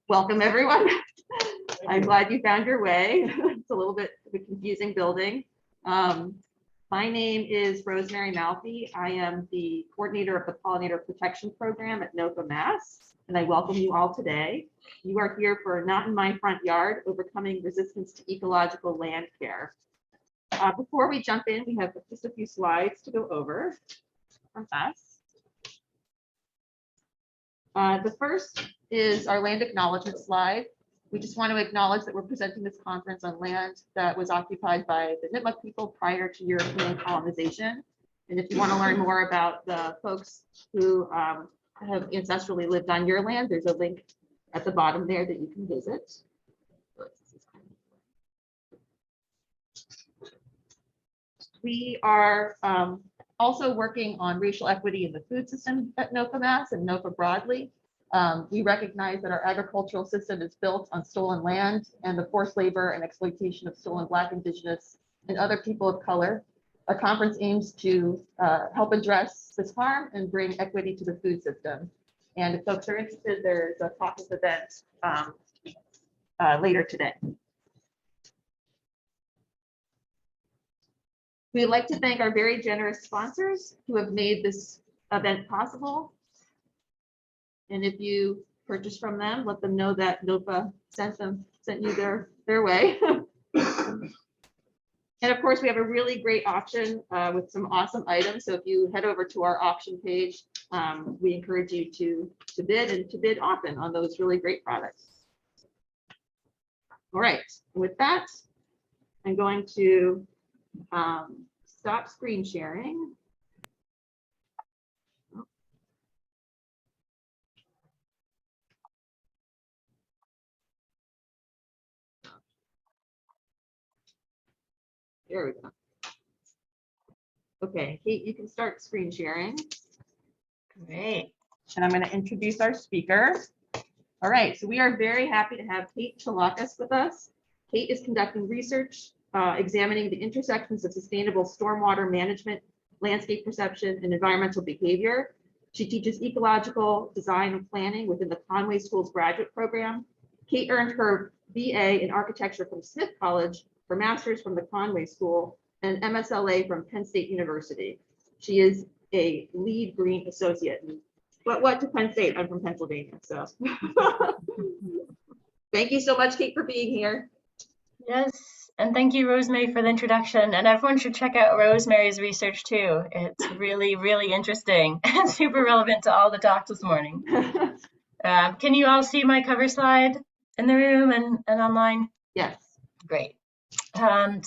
Welcome, everyone. I'm glad you found your way. It's a little bit of a confusing building. My name is Rosemary Malfi. I am the coordinator of the Pollinator Protection Program at NOFA, Mass, and I welcome you all today. You are here for Not in My Front Yard, Overcoming Resistance to Ecological Landcare. Before we jump in, we have just a few slides to go over from us. The first is our land acknowledgement slide. We just want to acknowledge that we're presenting this conference on land that was occupied by the Nipmuc people prior to European colonization. And if you want to learn more about the folks who have ancestrally lived on your land, there's a link at the bottom there that you can visit. We are also working on racial equity in the food system at NOFA, Mass, and NOFA broadly. We recognize that our agricultural system is built on stolen land and the forced labor and exploitation of stolen Black, Indigenous, and other people of color. Our conference aims to help address this harm and bring equity to the food system. And if folks are interested, there's a talk-up event later today. We'd like to thank our very generous sponsors who have made this event possible. And if you purchase from them, let them know that NOFA sent you their way. And of course, we have a really great auction with some awesome items. So if you head over to our auction page, we encourage you to bid and to bid often on those really great products. All right, with that, I'm going to stop screen sharing. There we go. Okay, Kate, you can start screen sharing. Great. And I'm going to introduce our speaker. All right, so we are very happy to have Kate Cholakis with us. Kate is conducting research examining the intersections of sustainable stormwater management, landscape perception, and environmental behavior. She teaches ecological design and planning within the Conway School's graduate program. Kate earned her BA in architecture from Smith College, her master's from the Conway School, and MSLA from Penn State University. She is a lead green associate. What to Penn State? I'm from Pennsylvania, so. Thank you so much, Kate, for being here. Yes, and thank you, Rosemary, for the introduction. And everyone should check out Rosemary's research too. It's really, really interesting and super relevant to all the talks this morning. Can you all see my cover slide in the room and online? Yes. Great. Today I'm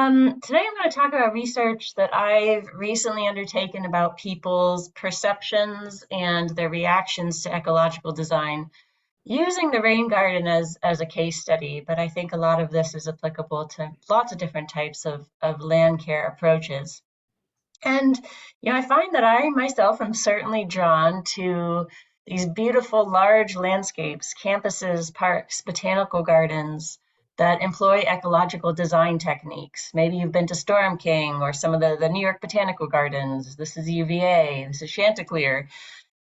going to talk about research that I've recently undertaken about people's perceptions and their reactions to ecological design, using the rain garden as a case study, but I think a lot of this is applicable to lots of different types of land care approaches. And, I find that I myself am certainly drawn to these beautiful large landscapes, campuses, parks, botanical gardens that employ ecological design techniques. Maybe you've been to Storm King or some of the New York Botanical Gardens. This is UVA, this is Chanticleer.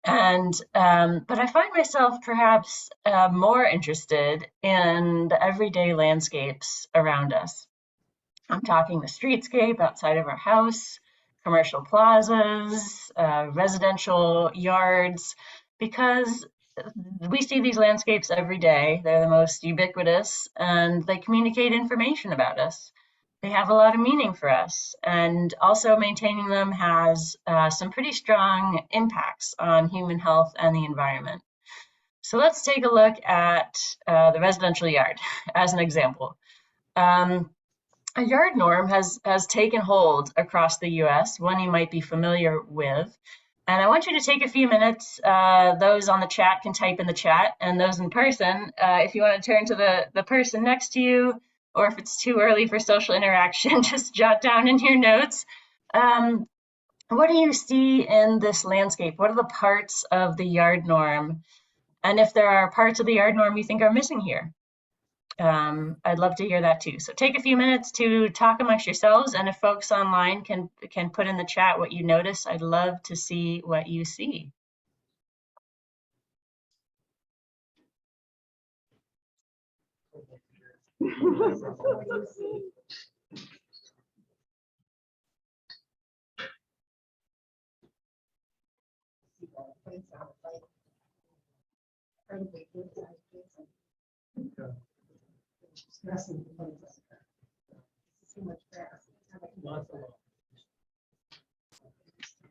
And but I find myself perhaps more interested in the everyday landscapes around us. I'm talking the streetscape outside of our house, commercial plazas, residential yards, because we see these landscapes every day. They're the most ubiquitous and they communicate information about us. They have a lot of meaning for us, and also maintaining them has some pretty strong impacts on human health and the environment. So let's take a look at the residential yard as an example. A yard norm has taken hold across the US, one you might be familiar with. And I want you to take a few minutes. Those on the chat can type in the chat, and those in person, if you want to turn to the person next to you, or if it's too early for social interaction, just jot down in your notes. What do you see in this landscape? What are the parts of the yard norm? And if there are parts of the yard norm you think are missing here, I'd love to hear that too. So take a few minutes to talk amongst yourselves, and if folks online can put in the chat what you notice, I'd love to see what you see. At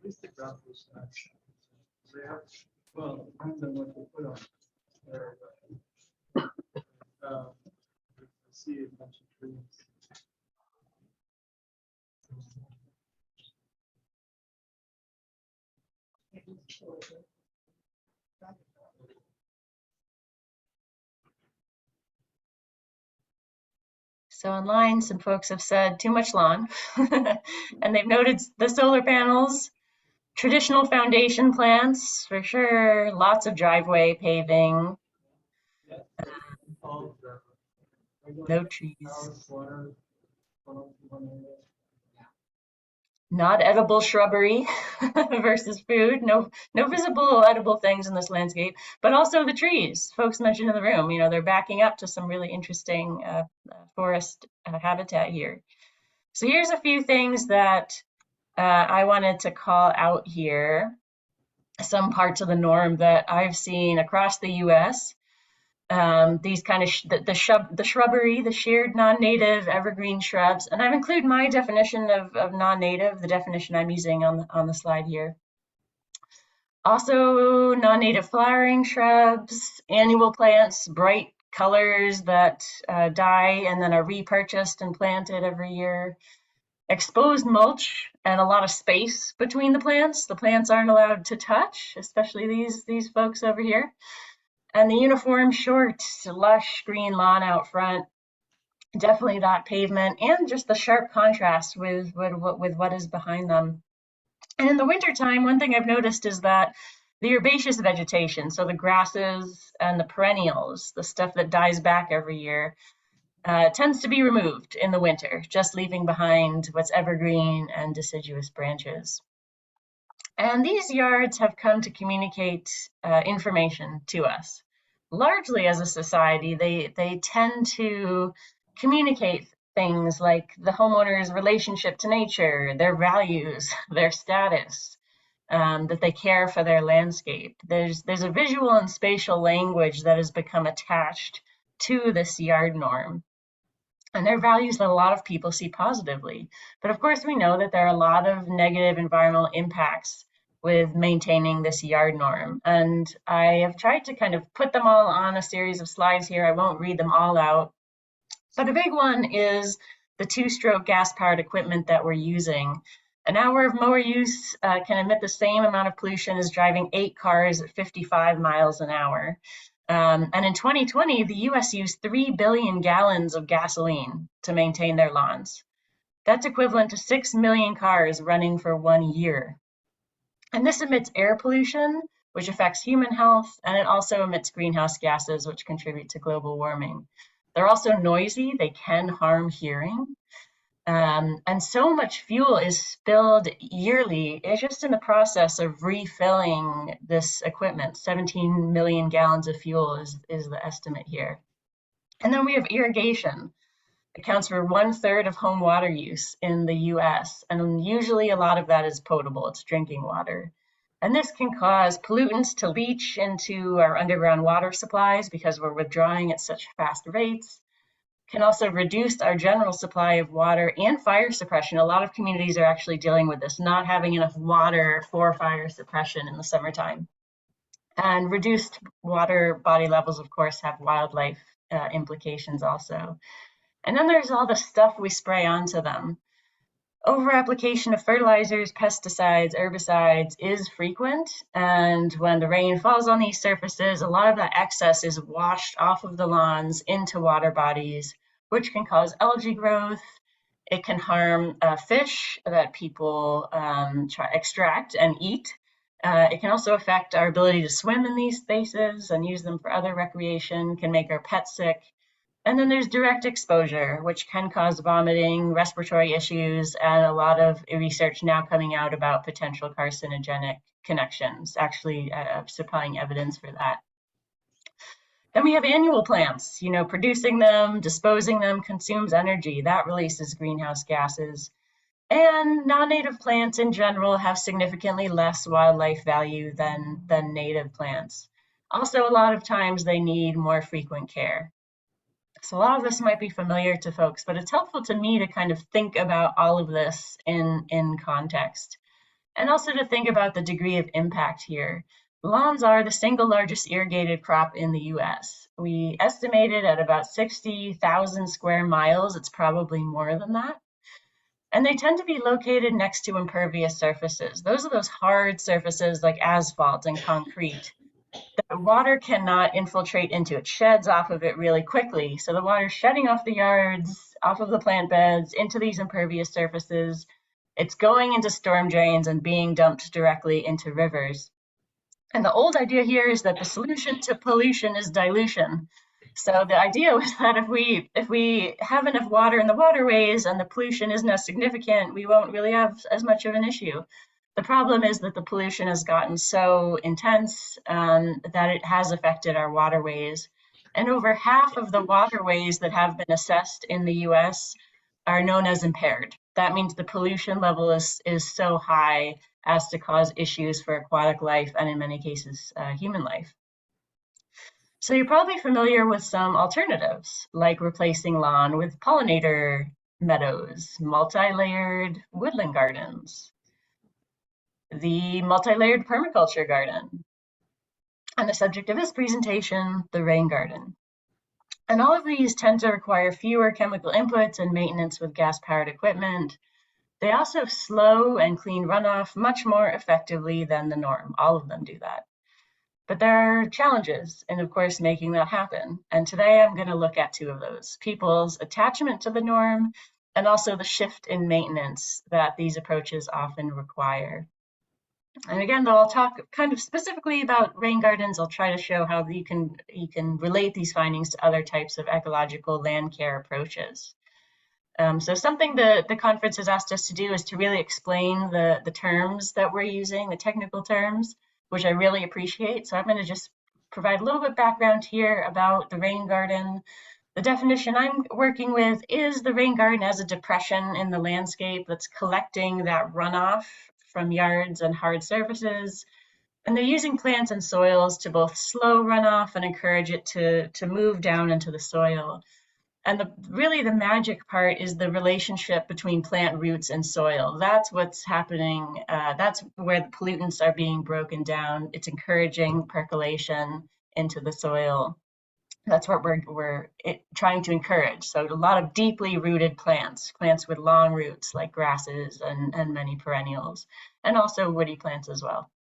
least the ground was not. They have, well, it depends on what they put on there. I see a bunch of trees. So online, some folks have said too much lawn, and they've noted the solar panels, traditional foundation plants for sure, lots of driveway paving, All no trees, house, water, one area. not edible shrubbery versus food, no visible edible things in this landscape, but also the trees. Folks mentioned in the room, you know, they're backing up to some really interesting forest habitat here. So here's a few things that I wanted to call out here. Some parts of the norm that I've seen across the U.S. These kind of the shrubbery, the shared non-native evergreen shrubs, and I've included my definition of non-native, the definition I'm using on the slide here. Also, non-native flowering shrubs, annual plants, bright colors that die and then are repurchased and planted every year. Exposed mulch and a lot of space between the plants. The plants aren't allowed to touch, especially these folks over here. And the uniform short, lush green lawn out front, definitely that pavement, and just the sharp contrast with what is behind them. And in the wintertime, one thing I've noticed is that the herbaceous vegetation, so the grasses and the perennials, the stuff that dies back every year, tends to be removed in the winter, just leaving behind what's evergreen and deciduous branches. And these yards have come to communicate information to us. Largely as a society, they tend to communicate things like the homeowner's relationship to nature, their values, their status, that they care for their landscape. There's a visual and spatial language that has become attached to this yard norm. And they're values that a lot of people see positively. But of course, we know that there are a lot of negative environmental impacts with maintaining this yard norm. And I have tried to kind of put them all on a series of slides here. I won't read them all out. But a big one is the two-stroke gas-powered equipment that we're using. An hour of mower use can emit the same amount of pollution as driving 8 cars at 55 miles an hour. And in 2020, the US used 3 billion gallons of gasoline to maintain their lawns. That's equivalent to 6 million cars running for 1 year. And this emits air pollution, which affects human health, and it also emits greenhouse gases, which contribute to global warming. They're also noisy, they can harm hearing. And so much fuel is spilled yearly. It's just in the process of refilling this equipment. 17 million gallons of fuel is the estimate here. And then we have irrigation. It accounts for 1/3 of home water use in the US. And usually a lot of that is potable, it's drinking water. And this can cause pollutants to leach into our underground water supplies because we're withdrawing at such fast rates. Can also reduce our general supply of water and fire suppression. A lot of communities are actually dealing with this, not having enough water for fire suppression in the summertime. And reduced water body levels, of course, have wildlife implications also. And then there's all the stuff we spray onto them. Over-application of fertilizers, pesticides, herbicides is frequent, and when the rain falls on these surfaces, a lot of that excess is washed off of the lawns into water bodies, which can cause algae growth. It can harm fish that people extract and eat. It can also affect our ability to swim in these spaces and use them for other recreation, can make our pets sick. And then there's direct exposure, which can cause vomiting, respiratory issues, and a lot of research now coming out about potential carcinogenic connections, actually supplying evidence for that. Then we have annual plants, producing them, disposing them consumes energy. That releases greenhouse gases. And non-native plants in general have significantly less wildlife value than native plants. Also, a lot of times they need more frequent care. So a lot of this might be familiar to folks, but it's helpful to me to kind of think about all of this in context. And also to think about the degree of impact here. Lawns are the single largest irrigated crop in the US. We estimated at about 60,000 square miles. It's probably more than that. And they tend to be located next to impervious surfaces. Those are those hard surfaces like asphalt and concrete. The water cannot infiltrate into it, sheds off of it really quickly. So the water shedding off the yards, off of the plant beds, into these impervious surfaces. It's going into storm drains and being dumped directly into rivers. And the old idea here is that the solution to pollution is dilution. So the idea was that if we have enough water in the waterways and the pollution isn't as significant, we won't really have as much of an issue. The problem is that the pollution has gotten so intense that it has affected our waterways. And over half of the waterways that have been assessed in the US are known as impaired. That means the pollution level is so high as to cause issues for aquatic life and in many cases, human life. So you're probably familiar with some alternatives, like replacing lawn with pollinator meadows, multi-layered woodland gardens, the multi-layered permaculture garden, and the subject of this presentation, the rain garden. And all of these tend to require fewer chemical inputs and maintenance with gas-powered equipment. They also slow and clean runoff much more effectively than the norm. All of them do that. But there are challenges in, of course, making that happen. And today I'm going to look at two of those: people's attachment to the norm and also the shift in maintenance that these approaches often require. And again, though, I'll talk kind of specifically about rain gardens. I'll try to show how you can relate these findings to other types of ecological land care approaches. So something the conference has asked us to do is to really explain the terms that we're using, the technical terms, which I really appreciate. So I'm going to just provide a little bit of background here about the rain garden. The definition I'm working with is the rain garden as a depression in the landscape that's collecting that runoff from yards and hard surfaces. And they're using plants and soils to both slow runoff and encourage it to move down into the soil. And really the magic part is the relationship between plant roots and soil. That's what's happening. That's where the pollutants are being broken down. It's encouraging percolation into the soil. That's what we're trying to encourage. So a lot of deeply rooted plants with long roots like grasses and many perennials, and also woody plants as well.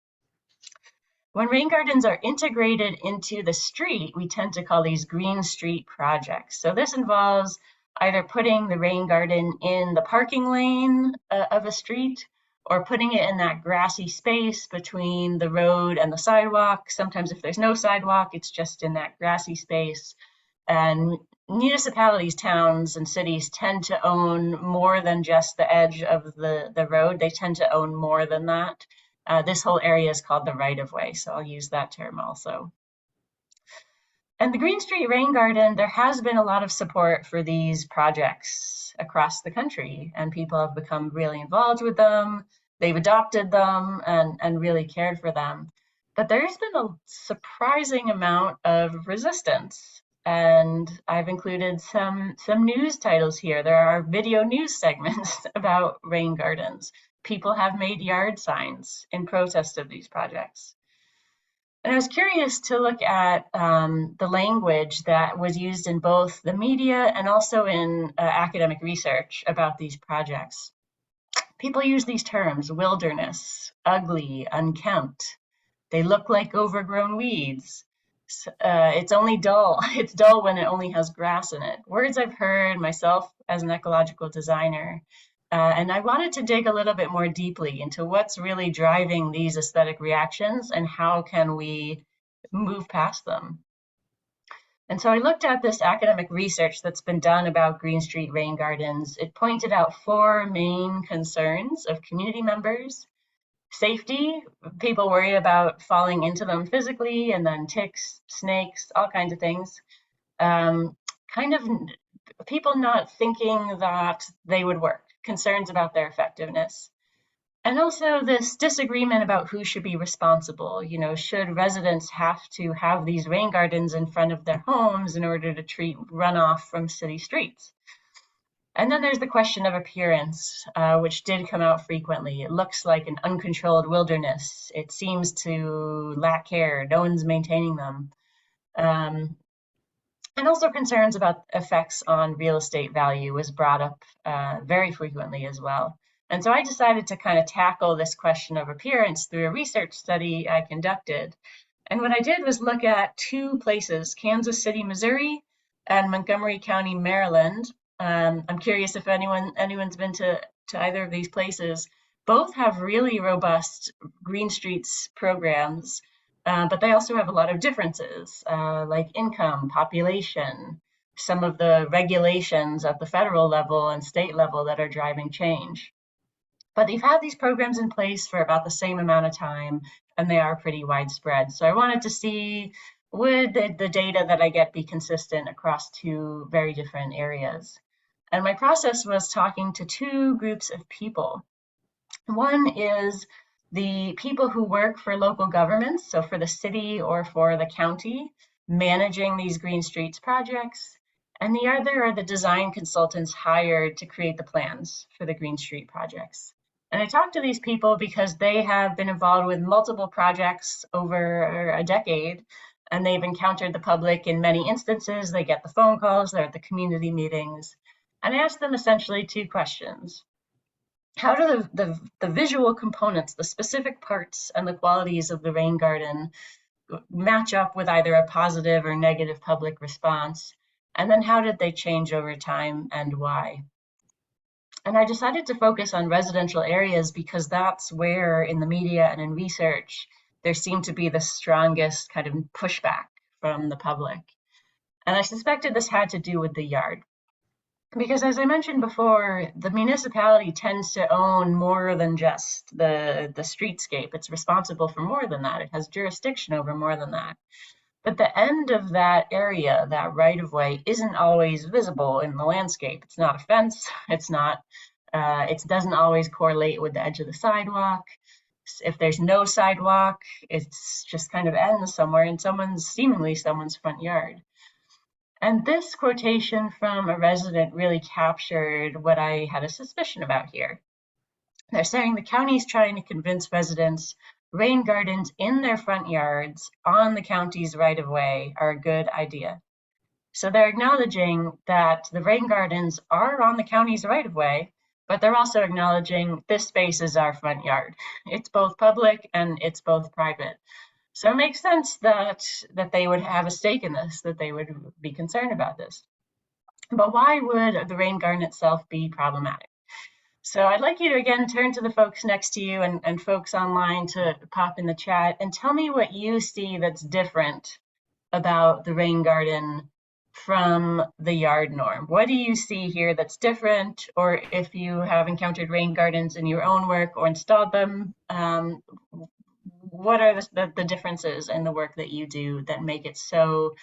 When rain gardens are integrated into the street, we tend to call these green street projects. So this involves either putting the rain garden in the parking lane of a street, or putting it in that grassy space between the road and the sidewalk. Sometimes if there's no sidewalk, it's just in that grassy space. And municipalities, towns, and cities tend to own more than just the edge of the road. They tend to own more than that. This whole area is called the right-of-way, so I'll use that term also. And the Green Street Rain Garden, there has been a lot of support for these projects across the country, and people have become really involved with them. They've adopted them and really cared for them. But there's been a surprising amount of resistance. And I've included some news titles here. There are video news segments about rain gardens. People have made yard signs in protest of these projects. And I was curious to look at the language that was used in both the media and also in academic research about these projects. People use these terms: wilderness, ugly, unkempt. They look like overgrown weeds. It's only dull. It's dull when it only has grass in it. Words I've heard myself as an ecological designer. And I wanted to dig a little bit more deeply into what's really driving these aesthetic reactions and how can we move past them. And so I looked at this academic research that's been done about Green Street rain gardens. It pointed out 4 main concerns of community members. Safety, people worry about falling into them physically, and then ticks, snakes, all kinds of things. Kind of people not thinking that they would work, concerns about their effectiveness. And also this disagreement about who should be responsible. You know, should residents have to have these rain gardens in front of their homes in order to treat runoff from city streets? And then there's the question of appearance, which did come out frequently. It looks like an uncontrolled wilderness. It seems to lack care. No one's maintaining them. And also concerns about effects on real estate value was brought up very frequently as well. And so I decided to kind of tackle this question of appearance through a research study I conducted. And what I did was look at two places, Kansas City, Missouri, and Montgomery County, Maryland. I'm curious if anyone's been to either of these places. Both have really robust green streets programs, but they also have a lot of differences, like income, population, some of the regulations at the federal level and state level that are driving change. But they've had these programs in place for about the same amount of time, and they are pretty widespread. So I wanted to see, would the data that I get be consistent across two very different areas? And my process was talking to two groups of people. One is the people who work for local governments, so for the city or for the county, managing these green streets projects. And the other are the design consultants hired to create the plans for the green street projects. And I talked to these people because they have been involved with multiple projects over a decade, and they've encountered the public in many instances. They get the phone calls, they're at the community meetings. And I asked them essentially two questions. How do the visual components, the specific parts and the qualities of the rain garden match up with either a positive or negative public response? And then how did they change over time and why? And I decided to focus on residential areas because that's where in the media and in research, there seemed to be the strongest kind of pushback from the public. And I suspected this had to do with the yard. Because as I mentioned before, the municipality tends to own more than just the streetscape. It's responsible for more than that. It has jurisdiction over more than that. But the end of that area, that right-of-way, isn't always visible in the landscape. It's not a fence. It's not. It doesn't always correlate with the edge of the sidewalk. If there's no sidewalk, it's just kind of ends somewhere in seemingly someone's front yard. And this quotation from a resident really captured what I had a suspicion about here. They're saying the county's trying to convince residents rain gardens in their front yards on the county's right-of-way are a good idea. So they're acknowledging that the rain gardens are on the county's right-of-way, but they're also acknowledging this space is our front yard. It's both public and it's both private. So it makes sense that they would have a stake in this, that they would be concerned about this. But why would the rain garden itself be problematic? So I'd like you to again turn to the folks next to you and folks online to pop in the chat and tell me what you see that's different about the rain garden from the yard norm. What do you see here that's different? Or if you have encountered rain gardens in your own work or installed them, what are the differences in the work that you do that make it so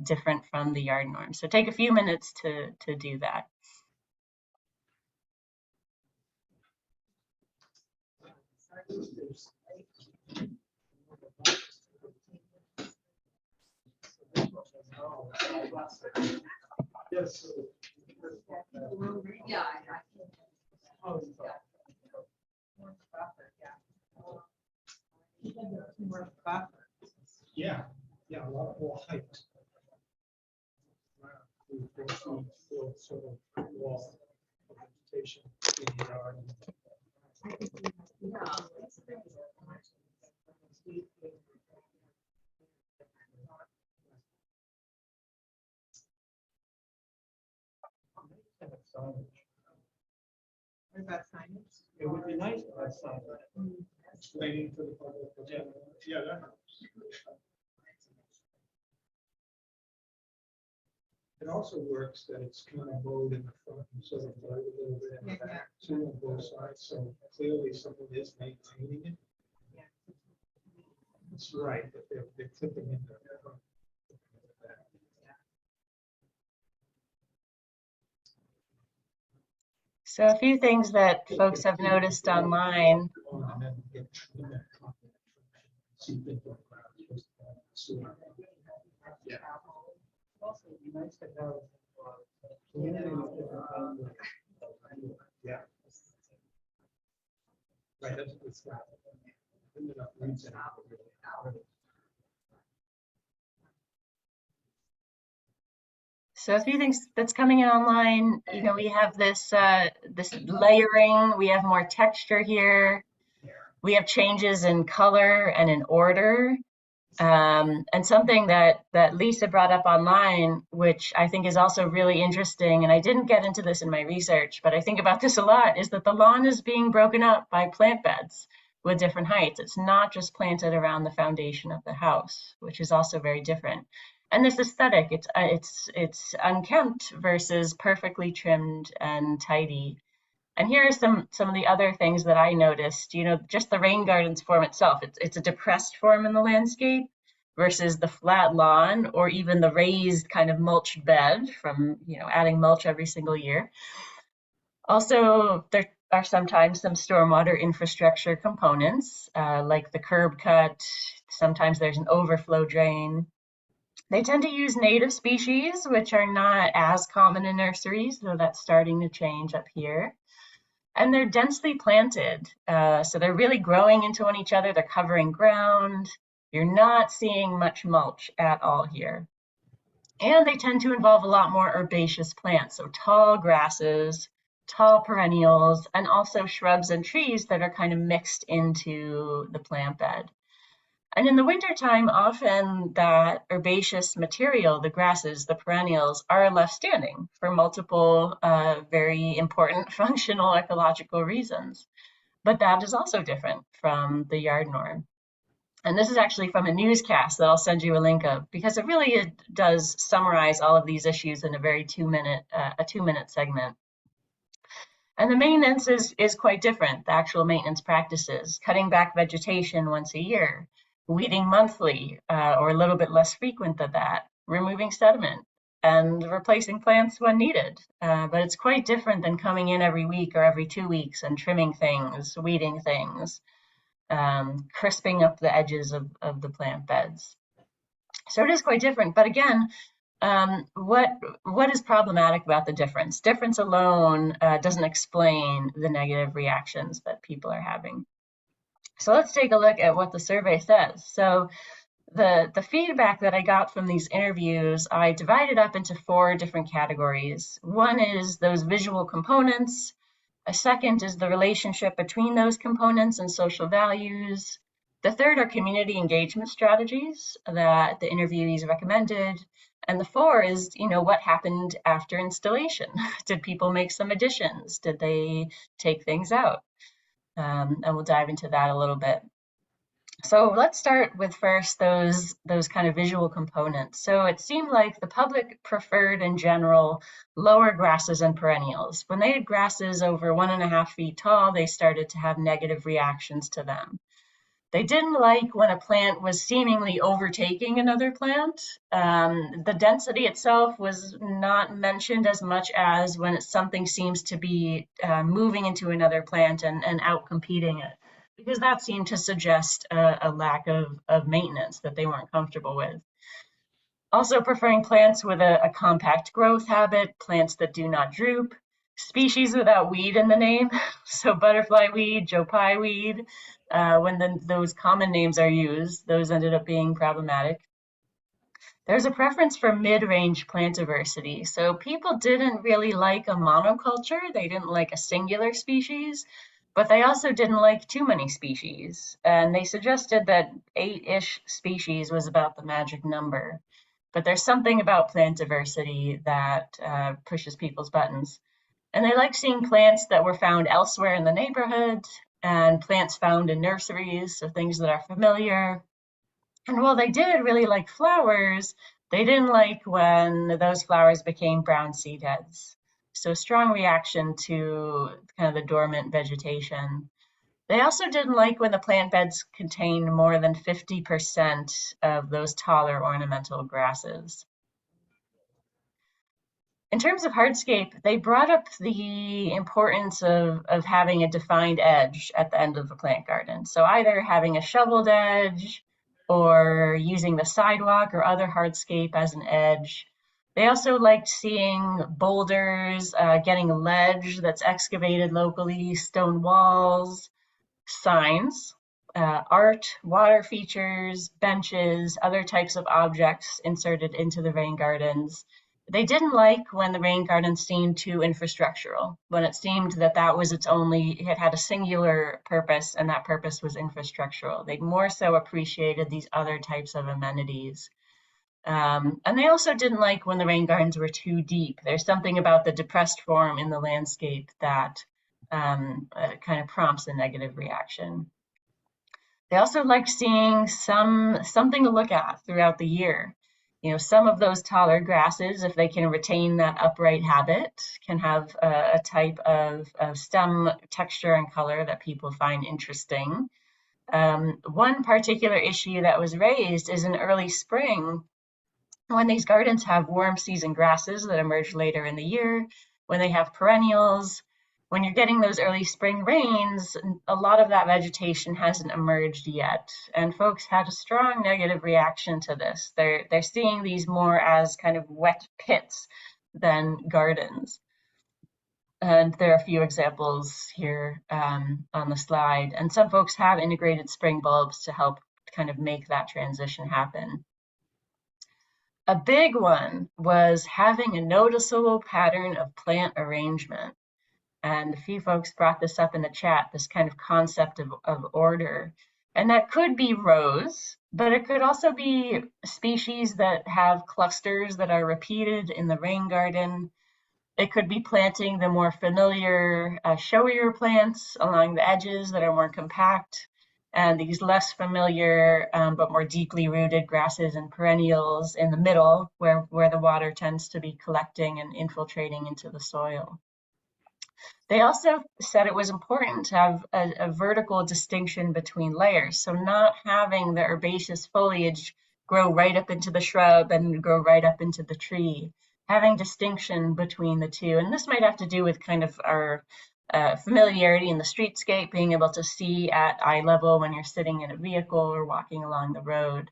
different from the yard norm? So take a few minutes to do that. Yes. Yeah. Yeah, a lot of more height. Sort of wall of vegetation in the yard. What about signage? It would be nice to have signage explaining to the public. Yeah, that helps. It also works that it's kind of mowed in the front and sort of mowed a little bit in the back too on both sides, so clearly someone is maintaining it. That's right, but they're clipping in the front. So a few things that folks have noticed online. And then get trim that top of that function, see things like that. Yeah. Also, it'd be nice to have. Yeah. Right, that's a good start. So a few things that's coming in online, you know, we have this this layering, we have more texture here, we have changes in color and in order. And something that Lisa brought up online, which I think is also really interesting, and I didn't get into this in my research, but I think about this a lot, is that the lawn is being broken up by plant beds with different heights. It's not just planted around the foundation of the house, which is also very different. And this aesthetic, it's unkempt versus perfectly trimmed and tidy. And here are some of the other things that I noticed. You know, just the rain garden's form itself. It's a depressed form in the landscape versus the flat lawn or even the raised kind of mulched bed from, you know, adding mulch every single year. Also, there are sometimes some stormwater infrastructure components, like the curb cut. Sometimes there's an overflow drain. They tend to use native species, which are not as common in nurseries, though that's starting to change up here. And they're densely planted, so they're really growing into each other. They're covering ground. You're not seeing much mulch at all here. And they tend to involve a lot more herbaceous plants, so tall grasses, tall perennials, and also shrubs and trees that are kind of mixed into the plant bed. And in the wintertime, often that herbaceous material, the grasses, the perennials, are left standing for multiple very important functional ecological reasons. But that is also different from the yard norm. And this is actually from a newscast that I'll send you a link of, because it does summarize all of these issues in a very two-minute segment. And the maintenance is quite different, the actual maintenance practices, cutting back vegetation once a year, weeding monthly or a little bit less frequent than that, removing sediment, and replacing plants when needed. But it's quite different than coming in every week or every 2 weeks and trimming things, weeding things, crisping up the edges of the plant beds. So it is quite different. But again, what is problematic about the difference? Difference alone doesn't explain the negative reactions that people are having. So let's take a look at what the survey says. So the feedback that I got from these interviews, I divided up into 4 different categories. One is those visual components. A second is the relationship between those components and social values. The third are community engagement strategies that the interviewees recommended. And the 4 is, you know, what happened after installation? Did people make some additions? Did they take things out? And we'll dive into that a little bit. So let's start with first those kind of visual components. So it seemed like the public preferred in general lower grasses and perennials. When they had grasses over 1.5 feet tall, they started to have negative reactions to them. They didn't like when a plant was seemingly overtaking another plant. The density itself was not mentioned as much as when something seems to be moving into another plant and outcompeting it, because that seemed to suggest a lack of maintenance that they weren't comfortable with. Also preferring plants with a compact growth habit, plants that do not droop, species without weed in the name, so butterfly weed, Joe Pye weed. When those common names are used, those ended up being problematic. There's a preference for mid-range plant diversity. So people didn't really like a monoculture. They didn't like a singular species, but they also didn't like too many species. And they suggested that 8-ish species was about the magic number. But there's something about plant diversity that pushes people's buttons. And they like seeing plants that were found elsewhere in the neighborhood and plants found in nurseries, so things that are familiar. And while they did really like flowers, They didn't like when those flowers became brown seed heads. So strong reaction to kind of the dormant vegetation. They also didn't like when the plant beds contained more than 50% of those taller ornamental grasses. In terms of hardscape, they brought up the importance of having a defined edge at the end of the plant garden. So either having a shoveled edge or using the sidewalk or other hardscape as an edge. They also liked seeing boulders, getting a ledge that's excavated locally, stone walls, signs, art, water features, benches, other types of objects inserted into the rain gardens. They didn't like when the rain garden seemed too infrastructural, when it seemed that that was it had a singular purpose and that purpose was infrastructural. They more so appreciated these other types of amenities. And they also didn't like when the rain gardens were too deep. There's something about the depressed form in the landscape that kind of prompts a negative reaction. They also liked seeing something to look at throughout the year. You know, some of those taller grasses, if they can retain that upright habit, can have a type of stem texture and color that people find interesting. One particular issue that was raised is in early spring, when these gardens have warm season grasses that emerge later in the year, when they have perennials, when you're getting those early spring rains, a lot of that vegetation hasn't emerged yet. And folks had a strong negative reaction to this. They're seeing these more as kind of wet pits than gardens. And there are a few examples here on the slide. And some folks have integrated spring bulbs to help kind of make that transition happen. A big one was having a noticeable pattern of plant arrangement. And a few folks brought this up in the chat, this kind of concept of order. And that could be rows, but it could also be species that have clusters that are repeated in the rain garden. It could be planting the more familiar, showier plants along the edges that are more compact, and these less familiar but more deeply rooted grasses and perennials in the middle where the water tends to be collecting and infiltrating into the soil. They also said it was important to have a vertical distinction between layers. So not having the herbaceous foliage grow right up into the shrub and grow right up into the tree, having distinction between the two. And this might have to do with kind of our familiarity in the streetscape, being able to see at eye level when you're sitting in a vehicle or walking along the road.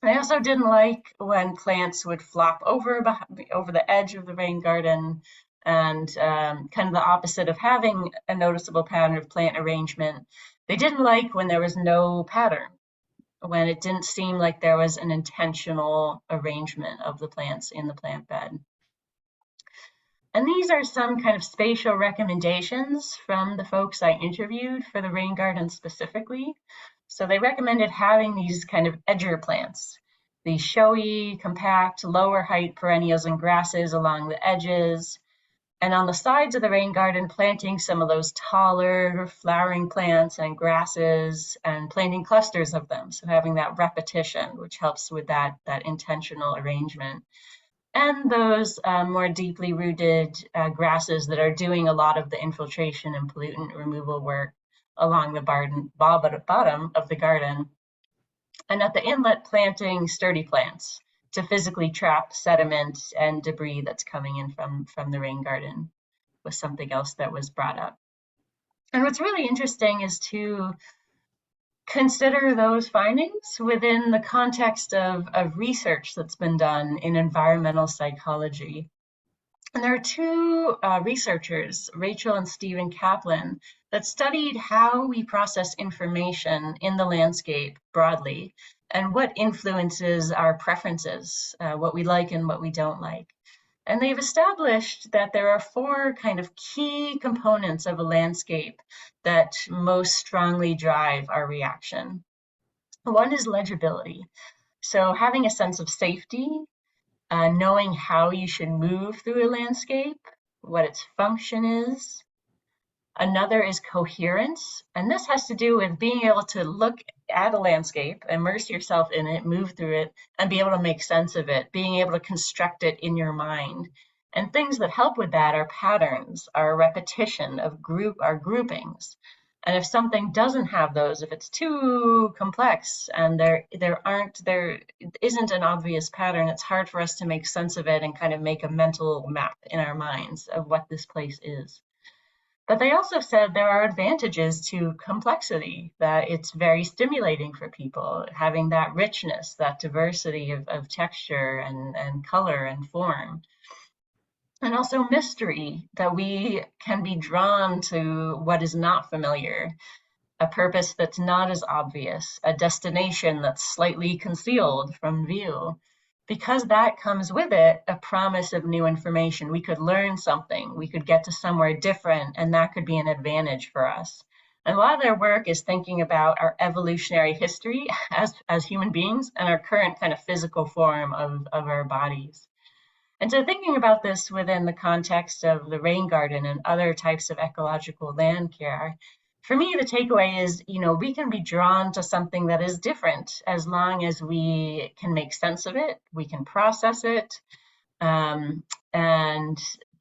They also didn't like when plants would flop over the edge of the rain garden, and kind of the opposite of having a noticeable pattern of plant arrangement. They didn't like when there was no pattern, when it didn't seem like there was an intentional arrangement of the plants in the plant bed. And these are some kind of spatial recommendations from the folks I interviewed for the rain garden specifically. So they recommended having these kind of edger plants, these showy, compact, lower height perennials and grasses along the edges. And on the sides of the rain garden, planting some of those taller flowering plants and grasses and planting clusters of them. So having that repetition, which helps with that intentional arrangement. And those more deeply rooted grasses that are doing a lot of the infiltration and pollutant removal work along the bottom of the garden. And at the inlet, planting sturdy plants to physically trap sediment and debris that's coming in from the rain garden was something else that was brought up. And what's really interesting is to consider those findings within the context of research that's been done in environmental psychology. And there are two researchers, Rachel and Stephen Kaplan, that studied how we process information in the landscape broadly and what influences our preferences, what we like and what we don't like. And they've established that there are four kind of key components of a landscape that most strongly drive our reaction. One is legibility. So having a sense of safety, knowing how you should move through a landscape, what its function is. Another is coherence, and this has to do with being able to look at a landscape, immerse yourself in it, move through it, and be able to make sense of it, being able to construct it in your mind. And things that help with that are patterns, are repetition of our groupings. And if something doesn't have those, if it's too complex and there isn't an obvious pattern, it's hard for us to make sense of it and kind of make a mental map in our minds of what this place is. But they also said there are advantages to complexity, that it's very stimulating for people, having that richness, that diversity of texture and color and form. And also mystery, that we can be drawn to what is not familiar, a purpose that's not as obvious, a destination that's slightly concealed from view. Because that comes with it a promise of new information. We could learn something, we could get to somewhere different, and that could be an advantage for us. And a lot of their work is thinking about our evolutionary history as human beings and our current kind of physical form of our bodies. And so thinking about this within the context of the rain garden and other types of ecological land care, for me, the takeaway is, we can be drawn to something that is different as long as we can make sense of it, we can process it, and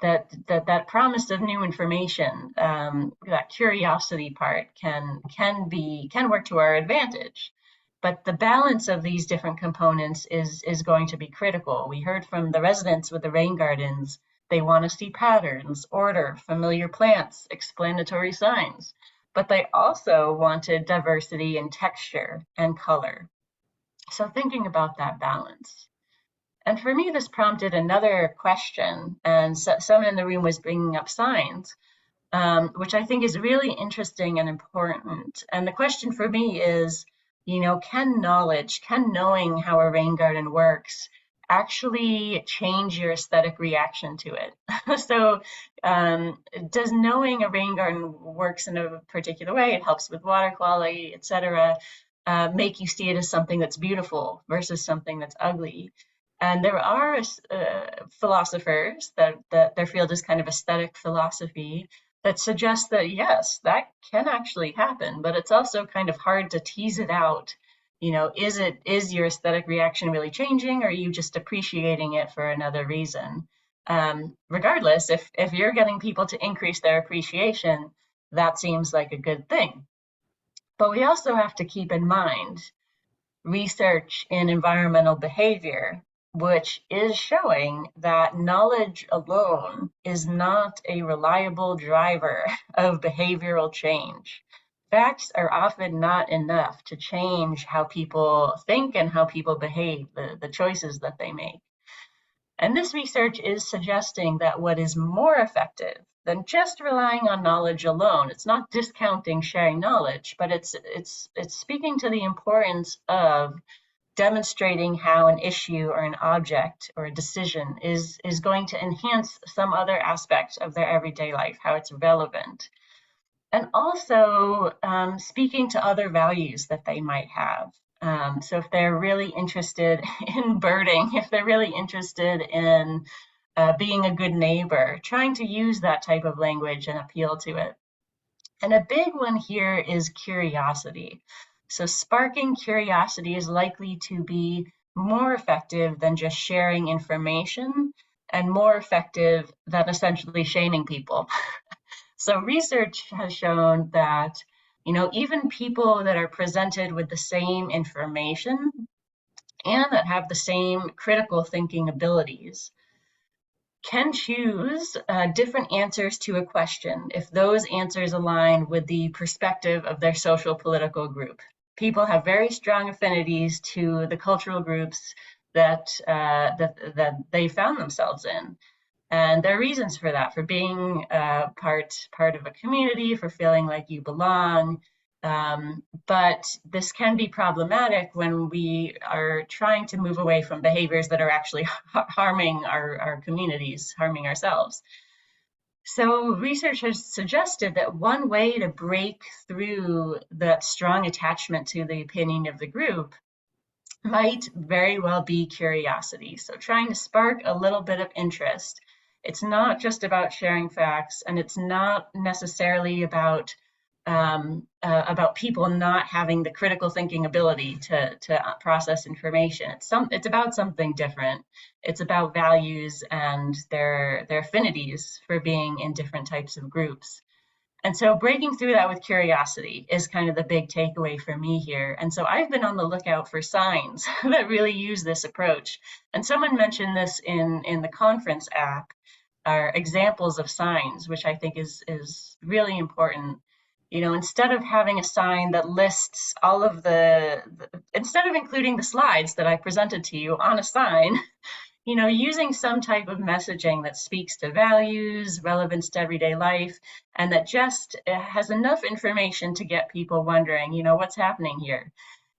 that promise of new information, that curiosity part can work to our advantage. But the balance of these different components is going to be critical. We heard from the residents with the rain gardens, they want to see patterns, order, familiar plants, explanatory signs, but they also wanted diversity in texture and color. So thinking about that balance. And for me, this prompted another question, and someone in the room was bringing up signs, which I think is really interesting and important. And the question for me is, can knowing how a rain garden works actually change your aesthetic reaction to it? So does knowing a rain garden works in a particular way, it helps with water quality, etc., make you see it as something that's beautiful versus something that's ugly? And there are philosophers that their field is kind of aesthetic philosophy that suggests that yes, that can actually happen, but it's also kind of hard to tease it out. Is your aesthetic reaction really changing, or are you just appreciating it for another reason? Regardless, if you're getting people to increase their appreciation, that seems like a good thing. But we also have to keep in mind research in environmental behavior, which is showing that knowledge alone is not a reliable driver of behavioral change. Facts are often not enough to change how people think and how people behave, the choices that they make. And this research is suggesting that what is more effective than just relying on knowledge alone, it's not discounting sharing knowledge, but it's speaking to the importance of demonstrating how an issue or an object or a decision is going to enhance some other aspect of their everyday life, how it's relevant. And also speaking to other values that they might have. So if they're really interested in birding, if they're really interested in being a good neighbor, trying to use that type of language and appeal to it. And a big one here is curiosity. So sparking curiosity is likely to be more effective than just sharing information and more effective than essentially shaming people. So research has shown that, even people that are presented with the same information and that have the same critical thinking abilities can choose different answers to a question if those answers align with the perspective of their social political group. People have very strong affinities to the cultural groups that they found themselves in. And there are reasons for that, for being part of a community, for feeling like you belong. But this can be problematic when we are trying to move away from behaviors that are actually harming our communities, harming ourselves. So research has suggested that one way to break through that strong attachment to the opinion of the group might very well be curiosity. So trying to spark a little bit of interest. It's not just about sharing facts, and it's not necessarily about about people not having the critical thinking ability to process information. It's about something different. It's about values and their affinities for being in different types of groups. And so breaking through that with curiosity is kind of the big takeaway for me here. And so I've been on the lookout for signs that really use this approach. And someone mentioned this in the conference app, are examples of signs, which I think is really important. You know, instead of having a sign that lists all of instead of including the slides that I presented to you on a sign, you know, using some type of messaging that speaks to values, relevance to everyday life, and that just has enough information to get people wondering, you know, what's happening here?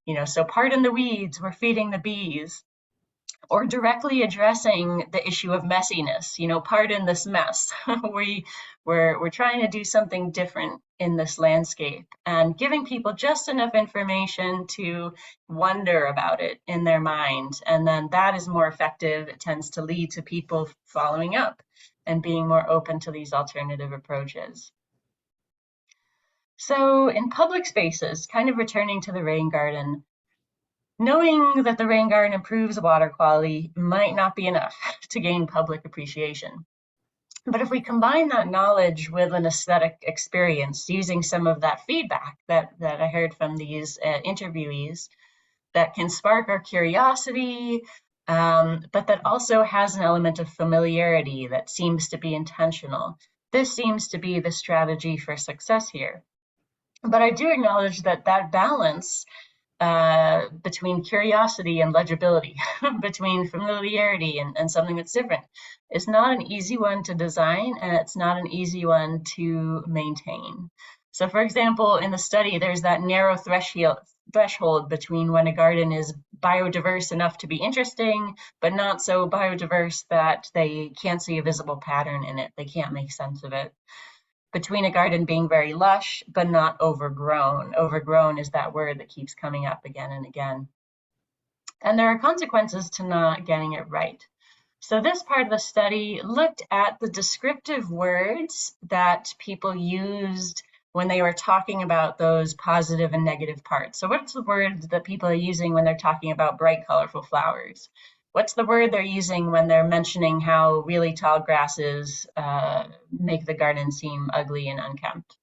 You know, so pardon the weeds, we're feeding the bees, or directly addressing the issue of messiness, you know, pardon this mess. We're trying to do something different in this landscape, and giving people just enough information to wonder about it in their mind. And then that is more effective. It tends to lead to people following up and being more open to these alternative approaches. So in public spaces, kind of returning to the rain garden, knowing that the rain garden improves water quality might not be enough to gain public appreciation. But if we combine that knowledge with an aesthetic experience, using some of that feedback that I heard from these interviewees, that can spark our curiosity, but that also has an element of familiarity that seems to be intentional. This seems to be the strategy for success here. But I do acknowledge that that balance between curiosity and legibility, between familiarity and something that's different, is not an easy one to design, and it's not an easy one to maintain. So for example, in the study, there's that narrow threshold between when a garden is biodiverse enough to be interesting, but not so biodiverse that they can't see a visible pattern in it. They can't make sense of it. Between a garden being very lush, but not overgrown. Overgrown is that word that keeps coming up again and again. And there are consequences to not getting it right. So this part of the study looked at the descriptive words that people used when they were talking about those positive and negative parts. So what's the word that people are using when they're talking about bright, colorful flowers? What's the word they're using when they're mentioning how really tall grasses make the garden seem ugly and unkempt?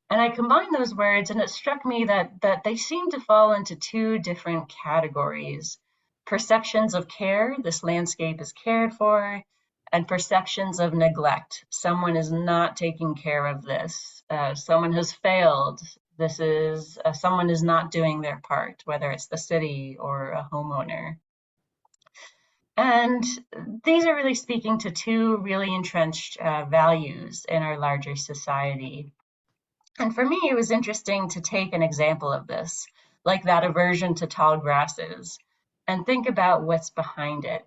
And I combined those words, and it struck me that they seem to fall into two different categories. Perceptions of care, this landscape is cared for, and perceptions of neglect. Someone is not taking care of this. Someone has failed. This is, someone is not doing their part, whether it's the city or a homeowner. And these are really speaking to two really entrenched values in our larger society. And for me, it was interesting to take an example of this, like that aversion to tall grasses, and think about what's behind it.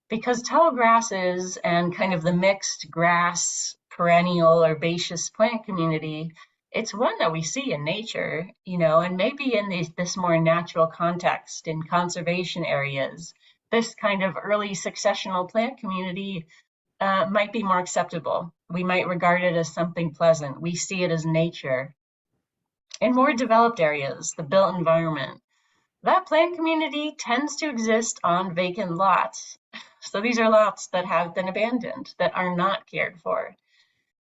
Because tall grasses and kind of the mixed grass, perennial, herbaceous plant community, it's one that we see in nature, you know, and maybe in this more natural context in conservation areas, this kind of early successional plant community might be more acceptable. We might regard it as something pleasant. We see it as nature. In more developed areas, the built environment, that plant community tends to exist on vacant lots. So these are lots that have been abandoned, that are not cared for.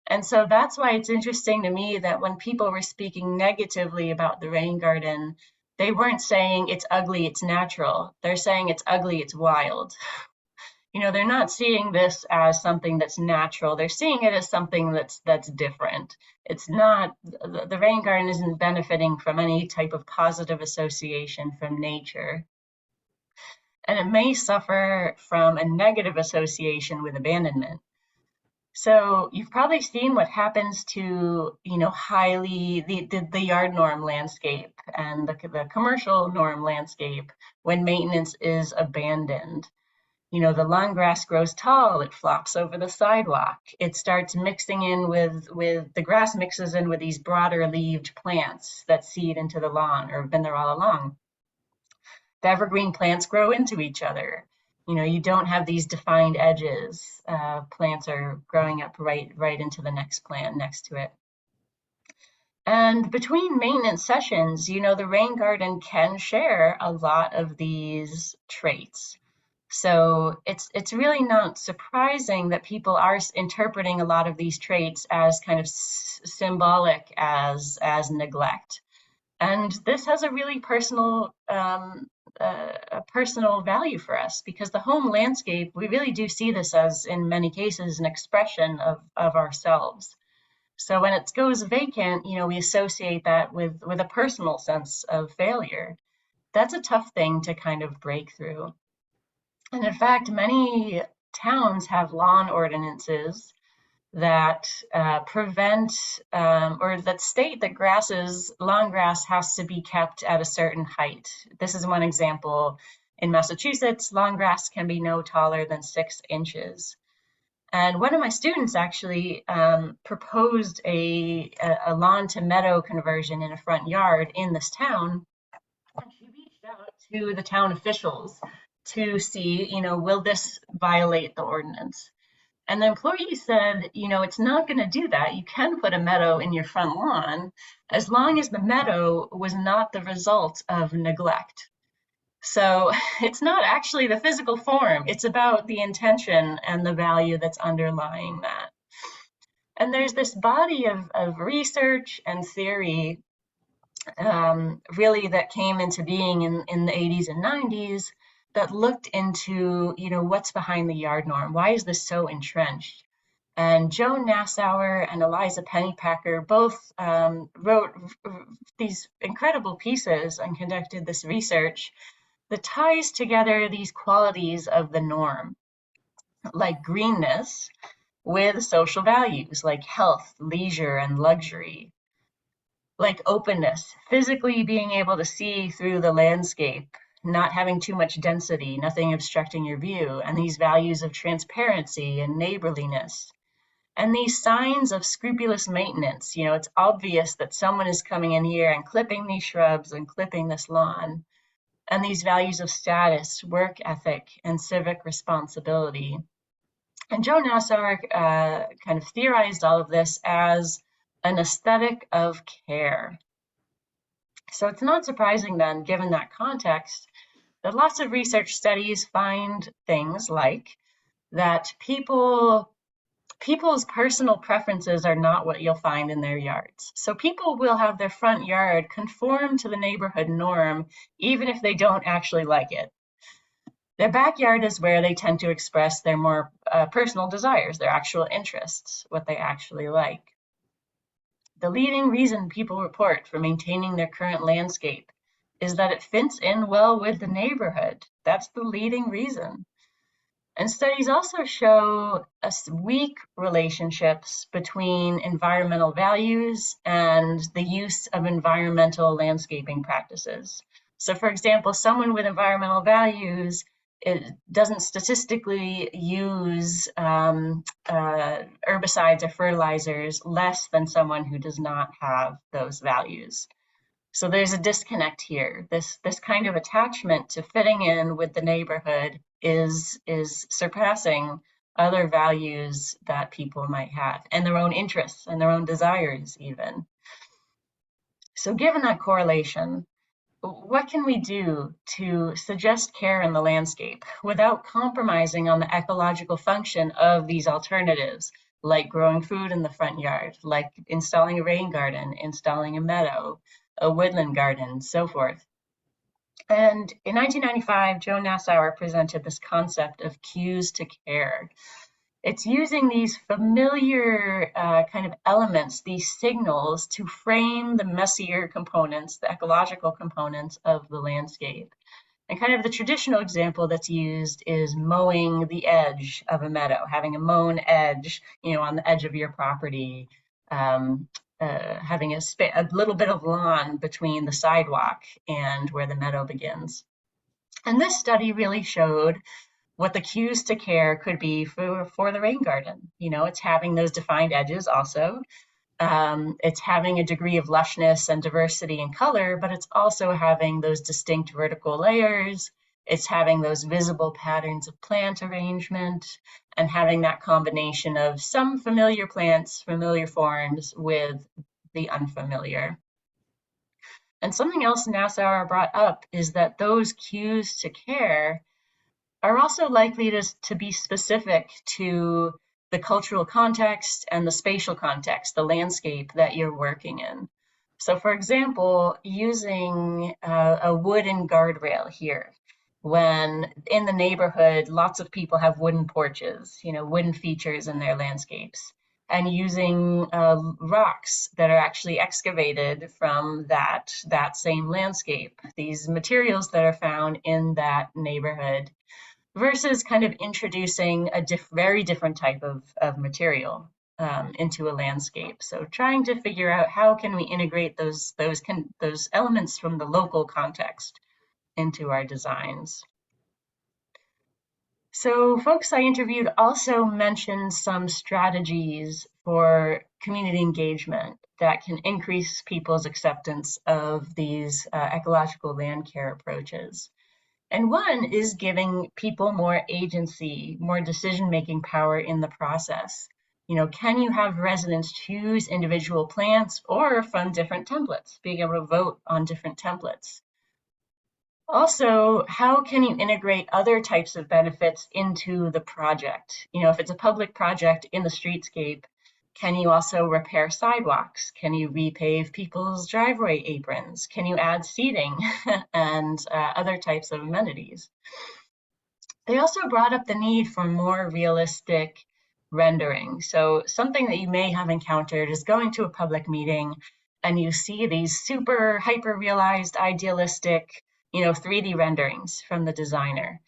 And so that's why it's interesting to me that when people were speaking negatively about the rain garden, they weren't saying it's ugly, it's natural. They're saying it's ugly, it's wild. You know, they're not seeing this as something that's natural. They're seeing it as something that's different. It's not, the rain garden isn't benefiting from any type of positive association from nature. And it may suffer from a negative association with abandonment. So you've probably seen what happens to, you know, the yard norm landscape and the commercial norm landscape when maintenance is abandoned. You know, the long grass grows tall, it flops over the sidewalk. It starts mixing in with the grass mixes in with these broader leaved plants that seed into the lawn or have been there all along. The evergreen plants grow into each other. You know, you don't have these defined edges. Plants are growing up right into the next plant next to it. And between maintenance sessions, the rain garden can share a lot of these traits. So it's really not surprising that people are interpreting a lot of these traits as kind of symbolic as neglect. And this has a really personal a personal value for us, because the home landscape, we really do see this as, in many cases, an expression of ourselves. So when it goes vacant, we associate that with a personal sense of failure. That's a tough thing to kind of break through. And in fact, many towns have lawn ordinances that prevent or that state that lawn grass has to be kept at a certain height. This is one example. In Massachusetts, lawn grass can be no taller than 6 inches. And one of my students actually proposed a lawn to meadow conversion in a front yard in this town. And she reached out to the town officials to see, will this violate the ordinance? And the employee said, it's not going to do that. You can put a meadow in your front lawn as long as the meadow was not the result of neglect. So it's not actually the physical form, it's about the intention and the value that's underlying that. And there's this body of research and theory really that came into being in the 80s and 90s that looked into, what's behind the yard norm? Why is this so entrenched? And Joan Nassauer and Eliza Pennypacker both wrote these incredible pieces and conducted this research that ties together these qualities of the norm, like greenness, with social values like health, leisure, and luxury, like openness, physically being able to see through the landscape, not having too much density, nothing obstructing your view, and these values of transparency and neighborliness. And these signs of scrupulous maintenance, it's obvious that someone is coming in here and clipping these shrubs and clipping this lawn. And these values of status, work ethic, and civic responsibility. And Joan Nassauer kind of theorized all of this as an aesthetic of care. So it's not surprising then, given that context, that lots of research studies find things like that people's personal preferences are not what you'll find in their yards. So people will have their front yard conform to the neighborhood norm, even if they don't actually like it. Their backyard is where they tend to express their more personal desires, their actual interests, what they actually like. The leading reason people report for maintaining their current landscape is that it fits in well with the neighborhood. That's the leading reason. And studies also show weak relationships between environmental values and the use of environmental landscaping practices. So for example, someone with environmental values, it doesn't statistically use herbicides or fertilizers less than someone who does not have those values. So there's a disconnect here. This kind of attachment to fitting in with the neighborhood is surpassing other values that people might have, and their own interests and their own desires even. So given that correlation, what can we do to suggest care in the landscape without compromising on the ecological function of these alternatives, like growing food in the front yard, like installing a rain garden, installing a meadow, a woodland garden, so forth? And in 1995, Joan Nassauer presented this concept of cues to care. It's using these familiar kind of elements, these signals, to frame the messier components, the ecological components of the landscape. And kind of the traditional example that's used is mowing the edge of a meadow, having a mown edge, on the edge of your property, having a little bit of lawn between the sidewalk and where the meadow begins. And this study really showed what the cues to care could be for the rain garden. It's having those defined edges also. It's having a degree of lushness and diversity in color, but it's also having those distinct vertical layers. It's having those visible patterns of plant arrangement, and having that combination of some familiar plants, familiar forms, with the unfamiliar. And something else Nassauer brought up is that those cues to care are also likely to be specific to the cultural context and the spatial context, the landscape that you're working in. So for example, using a wooden guardrail here, when in the neighborhood, lots of people have wooden porches, wooden features in their landscapes, and using rocks that are actually excavated from that same landscape, these materials that are found in that neighborhood, versus kind of introducing a very different type of material into a landscape. So trying to figure out how can we integrate those elements from the local context into our designs. So folks I interviewed also mentioned some strategies for community engagement that can increase people's acceptance of these ecological land care approaches. And one is giving people more agency, more decision-making power in the process. Can you have residents choose individual plants or from different templates, being able to vote on different templates? Also, how can you integrate other types of benefits into the project? If it's a public project in the streetscape, can you also repair sidewalks? Can you repave people's driveway aprons? Can you add seating and other types of amenities? They also brought up the need for more realistic rendering. So something that you may have encountered is going to a public meeting and you see these super hyper-realized, idealistic 3D renderings from the designer.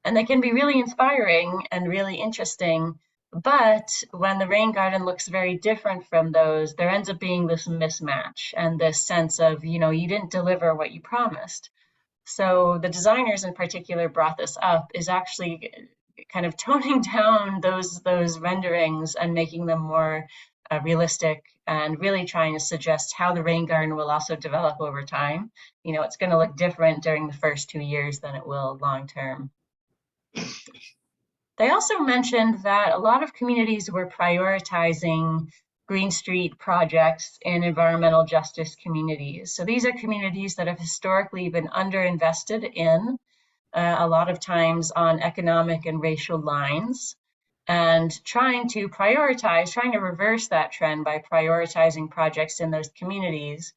And they can be really inspiring and really interesting, but when the rain garden looks very different from those, there ends up being this mismatch and this sense of, you didn't deliver what you promised. So the designers in particular brought this up, is actually kind of toning down those renderings and making them more realistic, and really trying to suggest how the rain garden will also develop over time. It's going to look different during the first 2 years than it will long term. They also mentioned that a lot of communities were prioritizing Green Street projects in environmental justice communities. So these are communities that have historically been underinvested in, a lot of times on economic and racial lines, and trying to reverse that trend by prioritizing projects in those communities.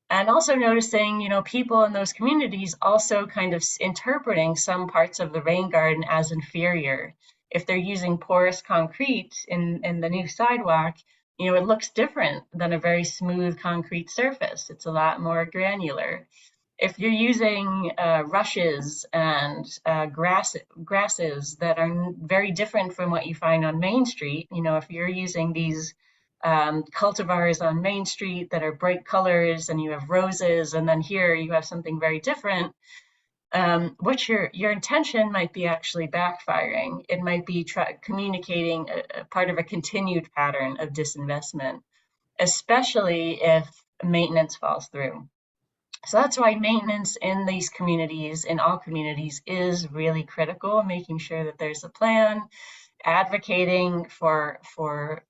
And also noticing, people in those communities also kind of interpreting some parts of the rain garden as inferior. If they're using porous concrete in the new sidewalk, it looks different than a very smooth concrete surface. It's a lot more granular. If you're using rushes and grasses that are very different from what you find on Main Street, if you're using these cultivars on Main Street that are bright colors and you have roses, and then here you have something very different, what your intention might be actually backfiring. It might be communicating a part of a continued pattern of disinvestment, especially if maintenance falls through. So that's why maintenance in these communities, in all communities, is really critical, making sure that there's a plan, advocating for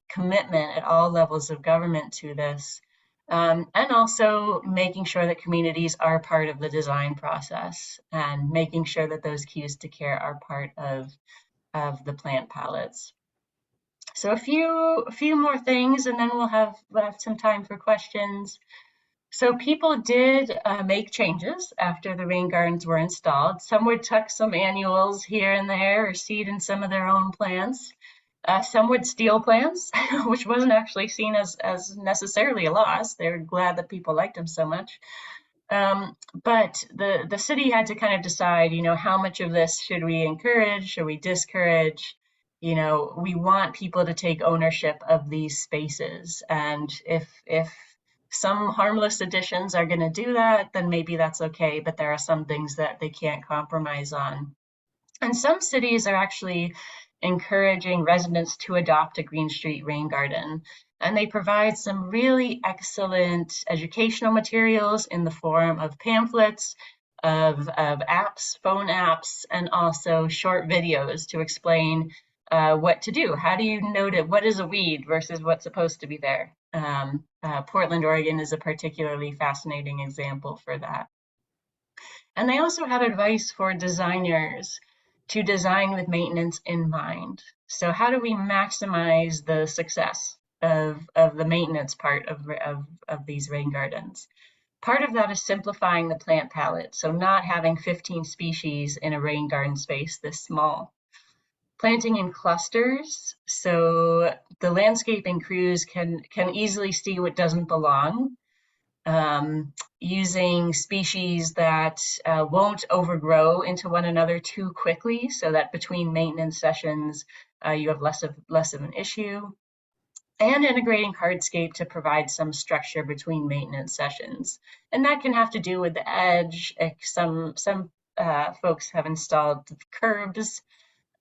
commitment at all levels of government to this, and also making sure that communities are part of the design process and making sure that those cues to care are part of the plant palettes. So a few more things, and then we'll have some time for questions. So people did make changes after the rain gardens were installed. Some would tuck some annuals here and there or seed in some of their own plants. Some would steal plants, which wasn't actually seen as necessarily a loss. They were glad that people liked them so much. But the city had to kind of decide, how much of this should we encourage, should we discourage? We want people to take ownership of these spaces. And if some harmless additions are going to do that, then maybe that's okay, but there are some things that they can't compromise on. And some cities are actually encouraging residents to adopt a Green Street rain garden, and they provide some really excellent educational materials in the form of pamphlets, of apps, phone apps, and also short videos to explain what to do. How do you note it? What is a weed versus what's supposed to be there? Portland, Oregon is a particularly fascinating example for that. And they also had advice for designers to design with maintenance in mind. So how do we maximize the success of the maintenance part of these rain gardens? Part of that is simplifying the plant palette, so not having 15 species in a rain garden space this small. Planting in clusters, so the landscaping crews can easily see what doesn't belong. Using species that won't overgrow into one another too quickly, so that between maintenance sessions you have less of an issue. And integrating hardscape to provide some structure between maintenance sessions. And that can have to do with the edge. Some folks have installed curbs.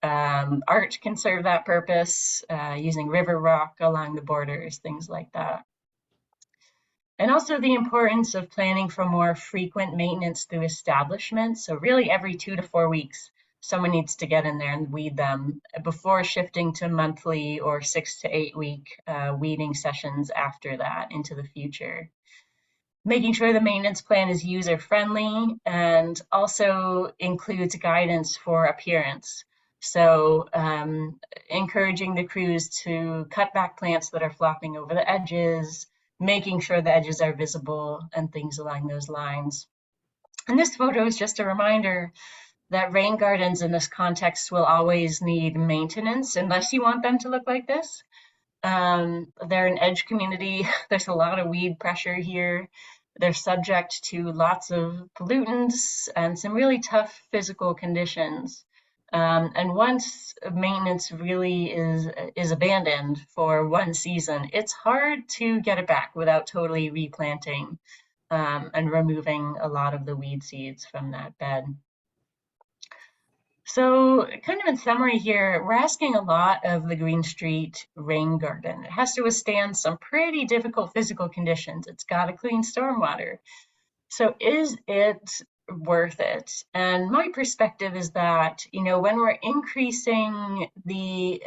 Art can serve that purpose, using river rock along the borders, things like that. And also the importance of planning for more frequent maintenance through establishments. So really every 2 to 4 weeks, someone needs to get in there and weed them before shifting to monthly or 6 to 8 week weeding sessions after that into the future. Making sure the maintenance plan is user friendly and also includes guidance for appearance. So encouraging the crews to cut back plants that are flopping over the edges, making sure the edges are visible and things along those lines. And this photo is just a reminder that rain gardens in this context will always need maintenance unless you want them to look like this. They're an edge community. There's a lot of weed pressure here. They're subject to lots of pollutants and some really tough physical conditions. And once maintenance really is abandoned for one season, it's hard to get it back without totally replanting and removing a lot of the weed seeds from that bed. So kind of in summary here, we're asking a lot of the Green Street rain garden. It has to withstand some pretty difficult physical conditions. It's got to clean stormwater. So is it worth it? And my perspective is that, when we're increasing the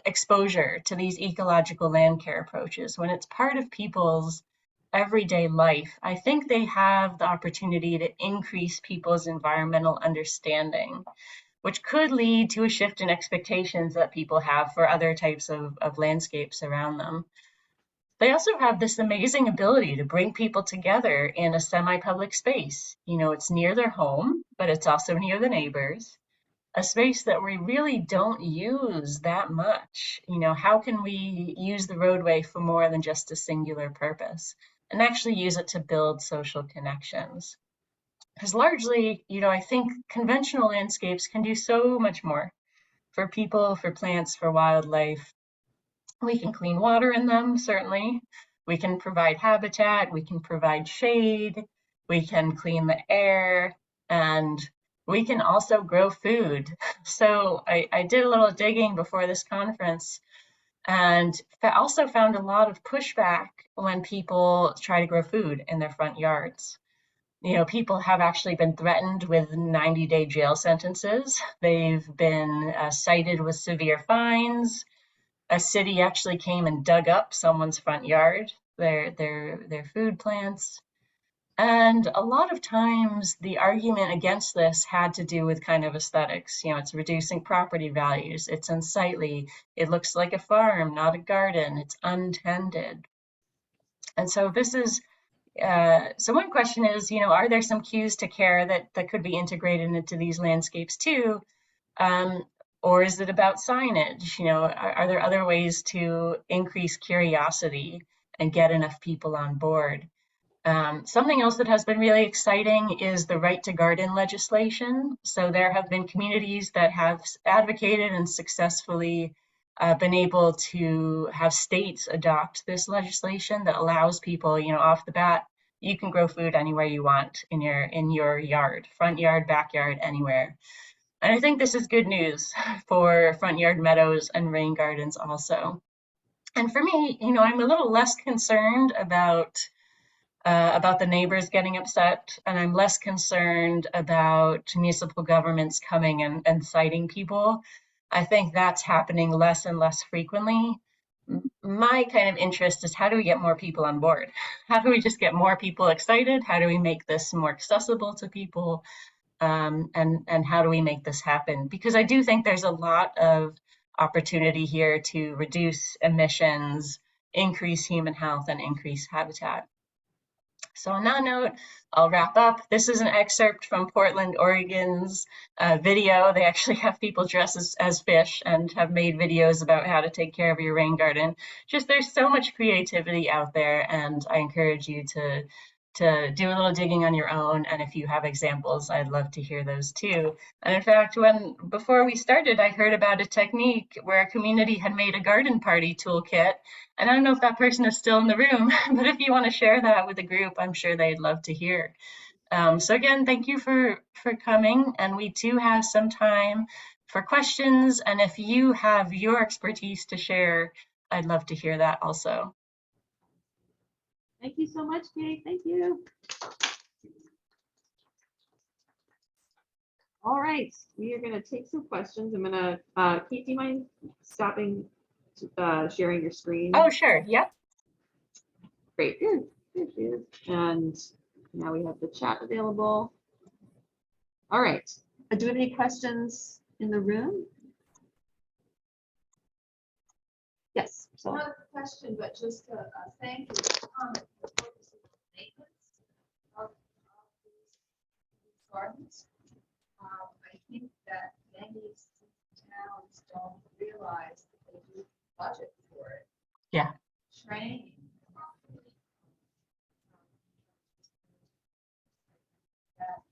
exposure to these ecological land care approaches, when it's part of people's everyday life, I think they have the opportunity to increase people's environmental understanding, which could lead to a shift in expectations that people have for other types of landscapes around them. They also have this amazing ability to bring people together in a semi-public space. It's near their home, but it's also near the neighbors, a space that we really don't use that much. How can we use the roadway for more than just a singular purpose and actually use it to build social connections? Because largely, I think conventional landscapes can do so much more for people, for plants, for wildlife. We can clean water in them, certainly. We can provide habitat, we can provide shade, we can clean the air, and we can also grow food. So I did a little digging before this conference and also found a lot of pushback when people try to grow food in their front yards. People have actually been threatened with 90-day jail sentences. They've been cited with severe fines. A city actually came and dug up someone's front yard, their food plants. And a lot of times the argument against this had to do with kind of aesthetics. It's reducing property values. It's unsightly. It looks like a farm, not a garden. It's untended. And so this is, so one question is, are there some cues to care that could be integrated into these landscapes too? Or is it about signage? Are there other ways to increase curiosity and get enough people on board? Something else that has been really exciting is the right to garden legislation. So there have been communities that have advocated and successfully been able to have states adopt this legislation that allows people, off the bat, you can grow food anywhere you want in your yard, front yard, backyard, anywhere. And I think this is good news for front yard meadows and rain gardens also. And for me, I'm a little less concerned about the neighbors getting upset, and I'm less concerned about municipal governments coming and citing people. I think that's happening less and less frequently. my kind of interest is how do we get more people on board? How do we just get more people excited? How do we make this more accessible to people? And how do we make this happen? Because I do think there's a lot of opportunity here to reduce emissions, increase human health, and increase habitat. So on that note, I'll wrap up. This is an excerpt from Portland, Oregon's video. They actually have people dressed as fish and have made videos about how to take care of your rain garden. Just there's so much creativity out there, and I encourage you to do a little digging on your own. And if you have examples, I'd love to hear those too. And in fact, before we started, I heard about a technique where a community had made a garden party toolkit. And I don't know if that person is still in the room, but if you want to share that with the group, I'm sure they'd love to hear. So again, thank you for coming. And we do have some time for questions. And if you have your expertise to share, I'd love to hear that also. Thank you so much, Kate. Thank you. All right, we are going to take some questions. I'm going to, Kate, do you mind stopping sharing your screen? Oh, sure. Yep. Great. Good. There she is. And now we have the chat available. All right. Do we have any questions in the room? Yes. So. Not a question, but just a thank you for comment for focusing on maintenance of these gardens. I think that many towns don't realize that they do budget for it. Yeah. Training. That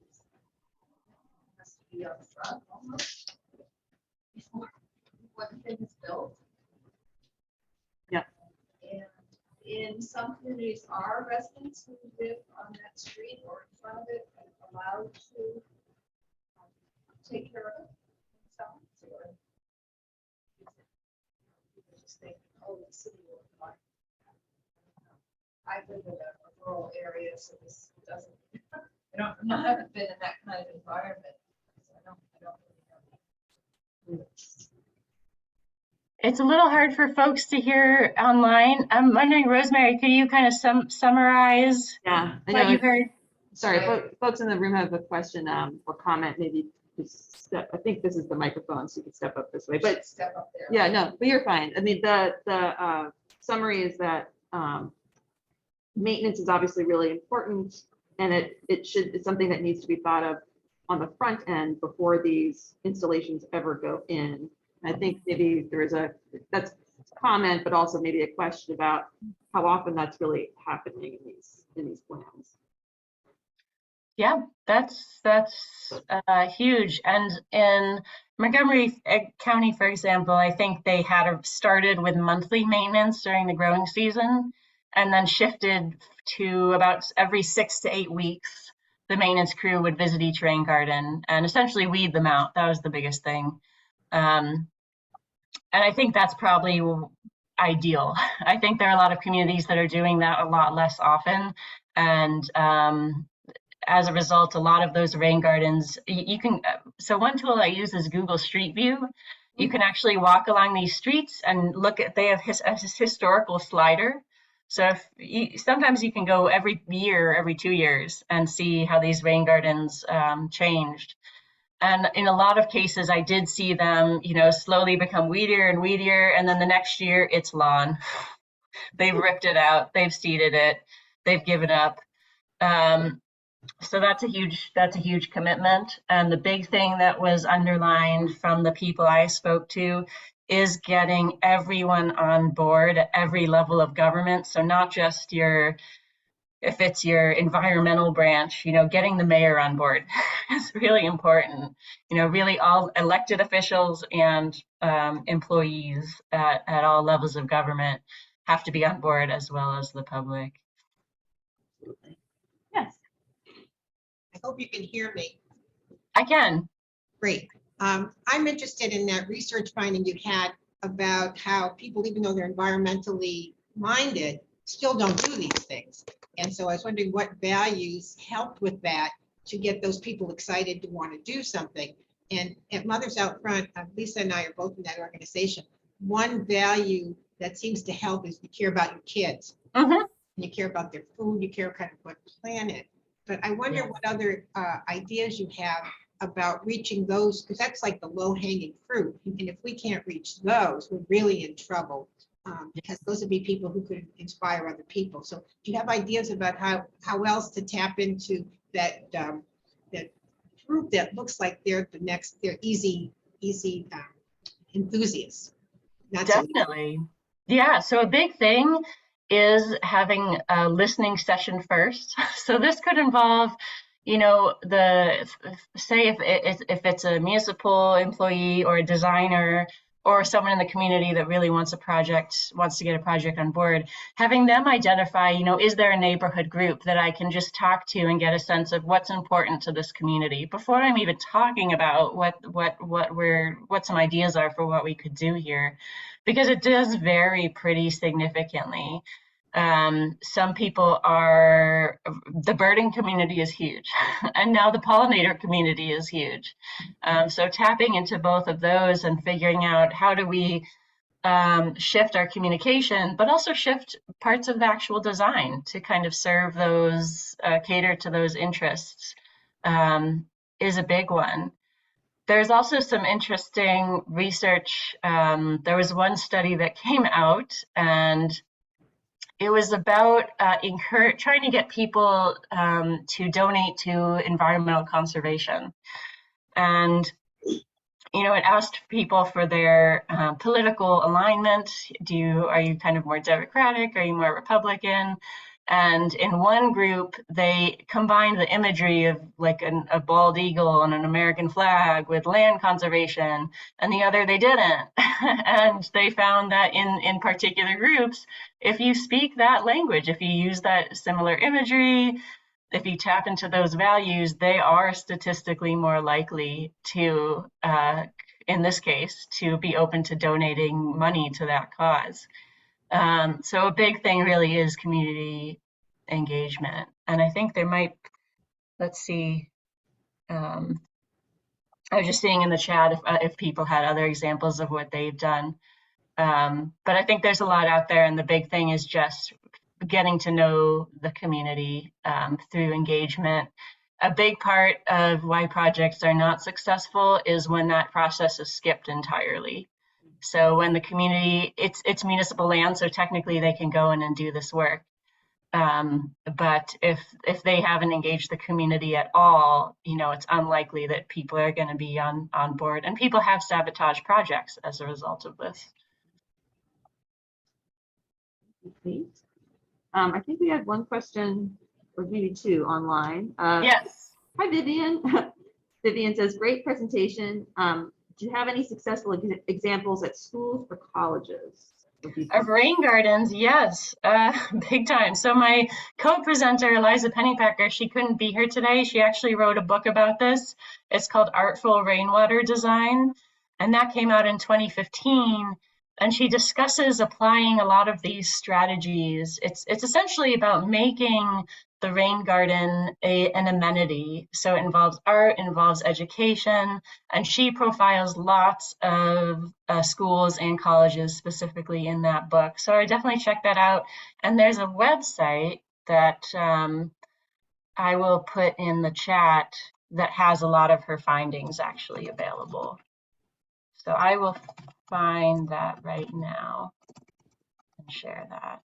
has to be up front almost before the thing is built. Yeah. And in some communities, our residents who live on that street or in front of it are allowed to take care of it themselves, or people just think, oh, the city will provide. I live in a rural area, so this doesn't. I haven't been in that kind of environment, so I don't really know. It's a little hard for folks to hear online. I'm wondering, Rosemary, could you kind of summarize Yeah, I what know. you heard? Sorry, folks in the room have a question or comment. Maybe just step. I think this is the microphone, so you can step up this way. But Step up there. yeah, no, but you're fine. I mean, the summary is that maintenance is obviously really important, and it's something that needs to be thought of on the front end before these installations ever go in. I think maybe there is that's a comment, but also maybe a question about how often that's really happening in these plans. Yeah, that's huge. And in Montgomery County, for example, I think they had started with monthly maintenance during the growing season, and then shifted to about every 6 to 8 weeks. The maintenance crew would visit each rain garden and essentially weed them out. That was the biggest thing. And I think that's probably ideal. I think there are a lot of communities that are doing that a lot less often. And as a result, a lot of those rain gardens, you can, so one tool I use is Google Street View. You can actually walk along these streets and look at, they have a historical slider. So sometimes you can go every year, every 2 years, and see how these rain gardens changed. And in a lot of cases, I did see them, slowly become weedier and weedier. And then the next year, it's lawn. They've ripped it out. They've seeded it. They've given up. So that's a huge commitment. And the big thing that was underlined from the people I spoke to is getting everyone on board at every level of government. So not just if it's your environmental branch, getting the mayor on board is really important. Really all elected officials and employees at all levels of government have to be on board, as well as the public. Absolutely. Yes. I hope you can hear me. I can. Great. I'm interested in that research finding you had about how people, even though they're environmentally minded, still don't do these things. And so I was wondering what values helped with that to get those people excited to want to do something. And at Mothers Out Front, Lisa and I are both in that organization. One value that seems to help is you care about your kids. Mhm. You care about their food, you care kind of what planet. But I wonder Yeah. what other ideas you have about reaching those, because that's like the low hanging fruit. And if we can't reach those, we're really in trouble. Because those would be people who could inspire other people. So do you have ideas about how else to tap into that that group that looks like they're easy enthusiasts? Not so easy. Definitely. Yeah, so a big thing is having a listening session first. So this could involve, say if it's a municipal employee or a designer or someone in the community that really wants to get a project on board, having them identify, is there a neighborhood group that I can just talk to and get a sense of what's important to this community before I'm even talking about what some ideas are for what we could do here, because it does vary pretty significantly. Some people the birding community is huge, and now the pollinator community is huge. So tapping into both of those and figuring out how do we shift our communication, but also shift parts of the actual design to kind of serve those, cater to those interests, is a big one. There's also some interesting research. There was one study that came out, and it was about trying to get people to donate to environmental conservation. And, it asked people for their political alignment. Are you kind of more Democratic? Are you more Republican? And in one group, they combined the imagery of like a bald eagle on an American flag with land conservation, and the other they didn't. And they found that in particular groups, if you speak that language, if you use that similar imagery, if you tap into those values, they are statistically more likely to, in this case, to be open to donating money to that cause. So a big thing really is community engagement. And I think let's see, I was just seeing in the chat if people had other examples of what they've done. But I think there's a lot out there, and the big thing is just getting to know the community through engagement. A big part of why projects are not successful is when that process is skipped entirely. So when the community, it's municipal land, so technically they can go in and do this work. But if they haven't engaged the community at all, it's unlikely that people are going to be on board. And people have sabotaged projects as a result of this. I think we had one question, or maybe two, online. Yes. Hi, Vivian. Vivian says, great presentation. Do you have any successful examples at schools or colleges? Of rain gardens, yes, big time. So my co-presenter, Eliza Pennypacker, she couldn't be here today. She actually wrote a book about this. It's called Artful Rainwater Design, and that came out in 2015. And she discusses applying a lot of these strategies. It's essentially about making the rain garden an amenity. So it involves art, involves education, and she profiles lots of schools and colleges specifically in that book. So I definitely check that out. And there's a website that I will put in the chat that has a lot of her findings actually available. So I will find that right now and share that.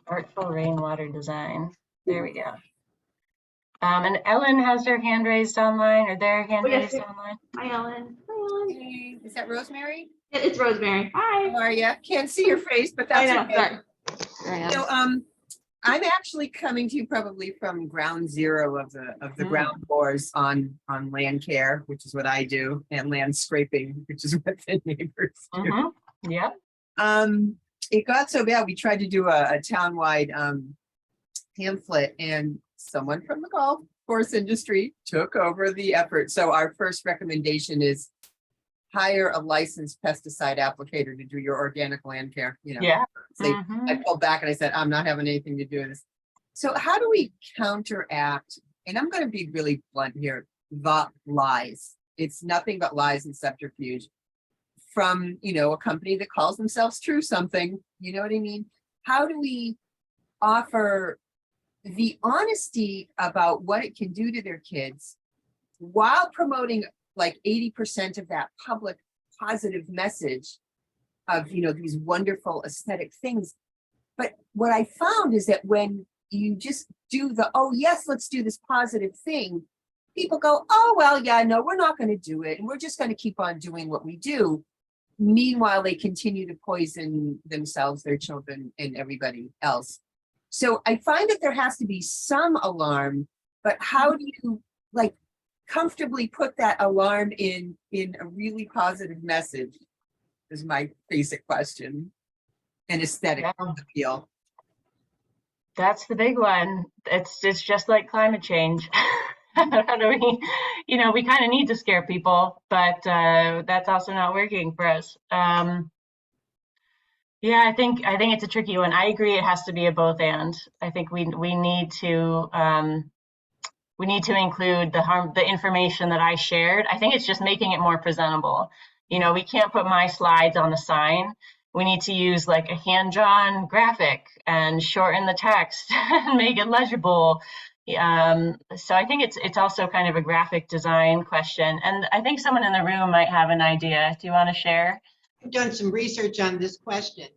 Artful Rainwater Design. There we go. And Ellen has her hand raised online, or their hand raised online. Hi, Ellen. Hi, Ellen. Hey, is that Rosemary? It's Rosemary. Hi. How are you? Can't see your face, but that's okay. Sorry. There I am. So I'm actually coming to you probably from ground zero of the ground floors on Landcare, which is what I do, and land scraping, which is what the neighbors do. Yep. It got so bad we tried to do a townwide pamphlet, and someone from the golf course industry took over the effort. So our first recommendation is hire a licensed pesticide applicator to do your organic land care. Yeah. I pulled back and I said, I'm not having anything to do with this. So how do we counteract, and I'm going to be really blunt here, the lies It's nothing but lies and subterfuge from, you know, a company that calls themselves True Something. You know what I mean? How do we offer the honesty about what it can do to their kids while promoting like 80% of that public positive message of, you know, these wonderful aesthetic things? But what I found is that when you just do the, oh yes, let's do this positive thing, people go, oh, well, yeah, no, we're not going to do it. And we're just going to keep on doing what we do. Meanwhile, they continue to poison themselves, their children, and everybody else. So I find that there has to be some alarm, but how do you like comfortably put that alarm in a really positive message is my basic question. And aesthetic appeal. That's the big one. It's just like climate change. How do we, you know, we kind of need to scare people, but that's also not working for us. Yeah, I think it's a tricky one. I agree. It has to be a both and. I think we need to include the information that I shared. I think it's just making it more presentable. You know, we can't put my slides on the sign. We need to use like a hand-drawn graphic and shorten the text and make it legible. So I think it's also kind of a graphic design question. And I think someone in the room might have an idea. Do you want to share? I've done some research on this question.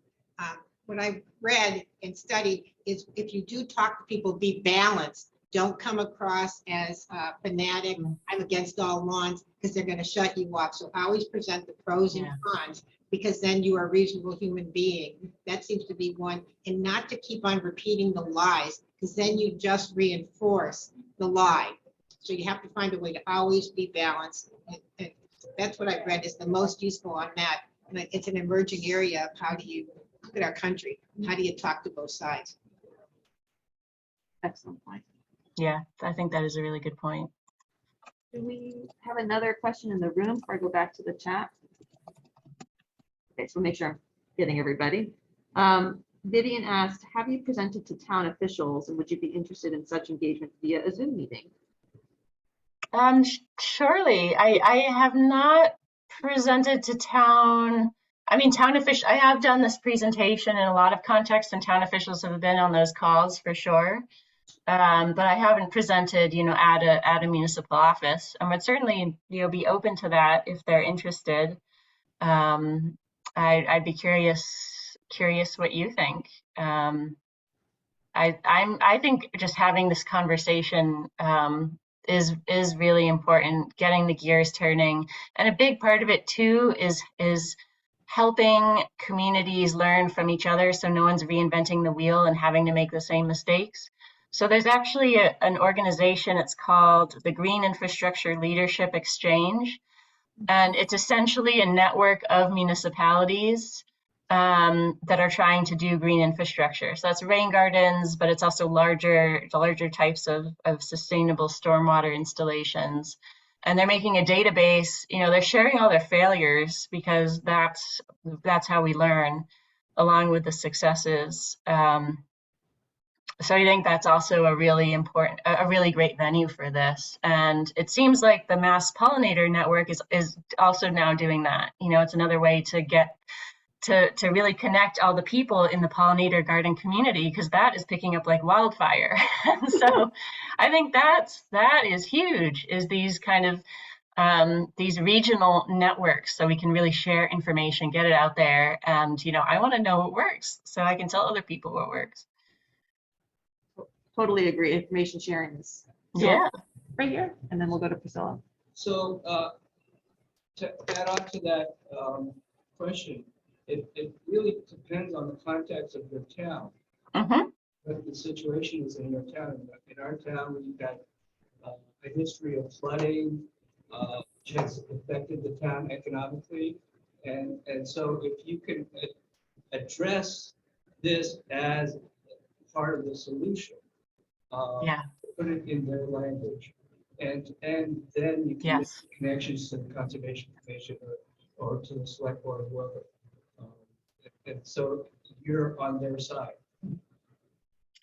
What I've read and studied is if you do talk to people, be balanced. Don't come across as fanatic. I'm against all lawns, because they're going to shut you off. So always present the pros and cons, because then you are a reasonable human being. That seems to be one. And not to keep on repeating the lies, because then you just reinforce the lie. So you have to find a way to always be balanced. And that's what I've read is the most useful on that. And it's an emerging area of how do you look at our country? How do you talk to both sides? Excellent point. Yeah, I think that is a really good point. Do we have another question in the room before I go back to the chat? Okay, so make sure I'm getting everybody. Vivian asked, have you presented to town officials, and would you be interested in such engagement via a Zoom meeting? Surely. I have not presented to town. I mean, town officials, I have done this presentation in a lot of contexts, and town officials have been on those calls for sure. But I haven't presented, you know, at a municipal office. I would certainly, you know, be open to that if they're interested. I'd be curious what you think. I think just having this conversation is really important, getting the gears turning. And a big part of it too is helping communities learn from each other, so no one's reinventing the wheel and having to make the same mistakes. So there's actually an organization, it's called the Green Infrastructure Leadership Exchange. And it's essentially a network of municipalities that are trying to do green infrastructure. So that's rain gardens, but it's also larger types of sustainable stormwater installations. And they're making a database, you know, they're sharing all their failures, because that's how we learn, along with the successes. So I think that's also a really great venue for this. And it seems like the Mass Pollinator Network is also now doing that. You know, it's another way to get to really connect all the people in the pollinator garden community, because that is picking up like wildfire. And so I think that is huge, is these kind of these regional networks, so we can really share information, get it out there. And, you know, I want to know what works so I can tell other people what works. Totally agree. Information sharing is right here, and then we'll go to Priscilla. So to add on to that question, it really depends on the context of your town. What the situation is in your town. In our town, we've got a history of flooding, which has affected the town economically. And so if you can address this as part of the solution, put it in their language, and then you can make connections to the Conservation Commission or to the Select Board or whoever. And so you're on their side.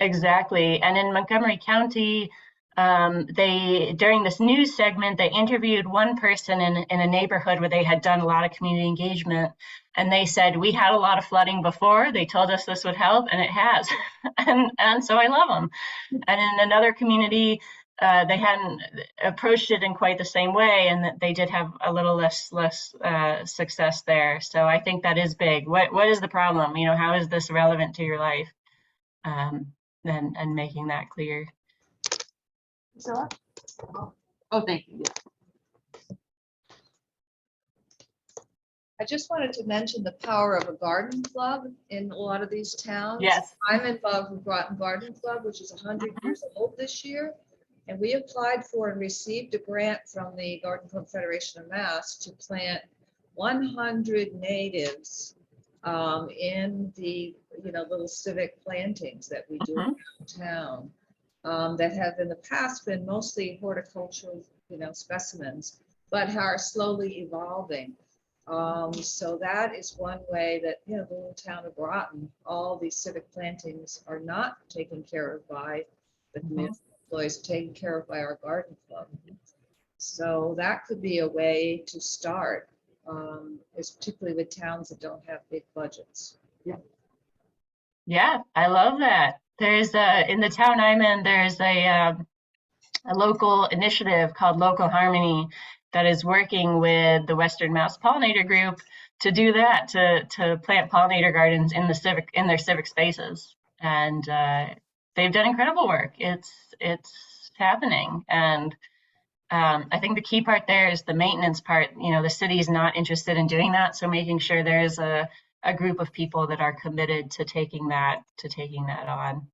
Exactly. And in Montgomery County, during this news segment, they interviewed one person in a neighborhood where they had done a lot of community engagement. And they said, we had a lot of flooding before. They told us this would help, and it has. and so I love them. And in another community, they hadn't approached it in quite the same way, and they did have a little less success there. So I think that is big. What is the problem? You know, how is this relevant to your life? And making that clear. Priscilla? Oh, thank you. I just wanted to mention the power of a garden club in a lot of these towns. Yes. I'm involved with Groton Garden Club, which is 100 years old this year. And we applied for and received a grant from the Garden Club Federation of Mass to plant 100 natives in the little civic plantings that we do around town that have in the past been mostly horticultural specimens, but are slowly evolving. So that is one way that the little town of Groton, all these civic plantings are not taken care of by the municipal employees, taken care of by our garden club. So that could be a way to start, is particularly with towns that don't have big budgets. Yeah, I love that. There's in the town I'm in, there's a local initiative called Local Harmony that is working with the Western Mouse Pollinator Group to do that, to plant pollinator gardens in their civic spaces. And they've done incredible work. It's happening. And I think the key part there is the maintenance part. The city is not interested in doing that. So making sure there's a group of people that are committed to taking that on.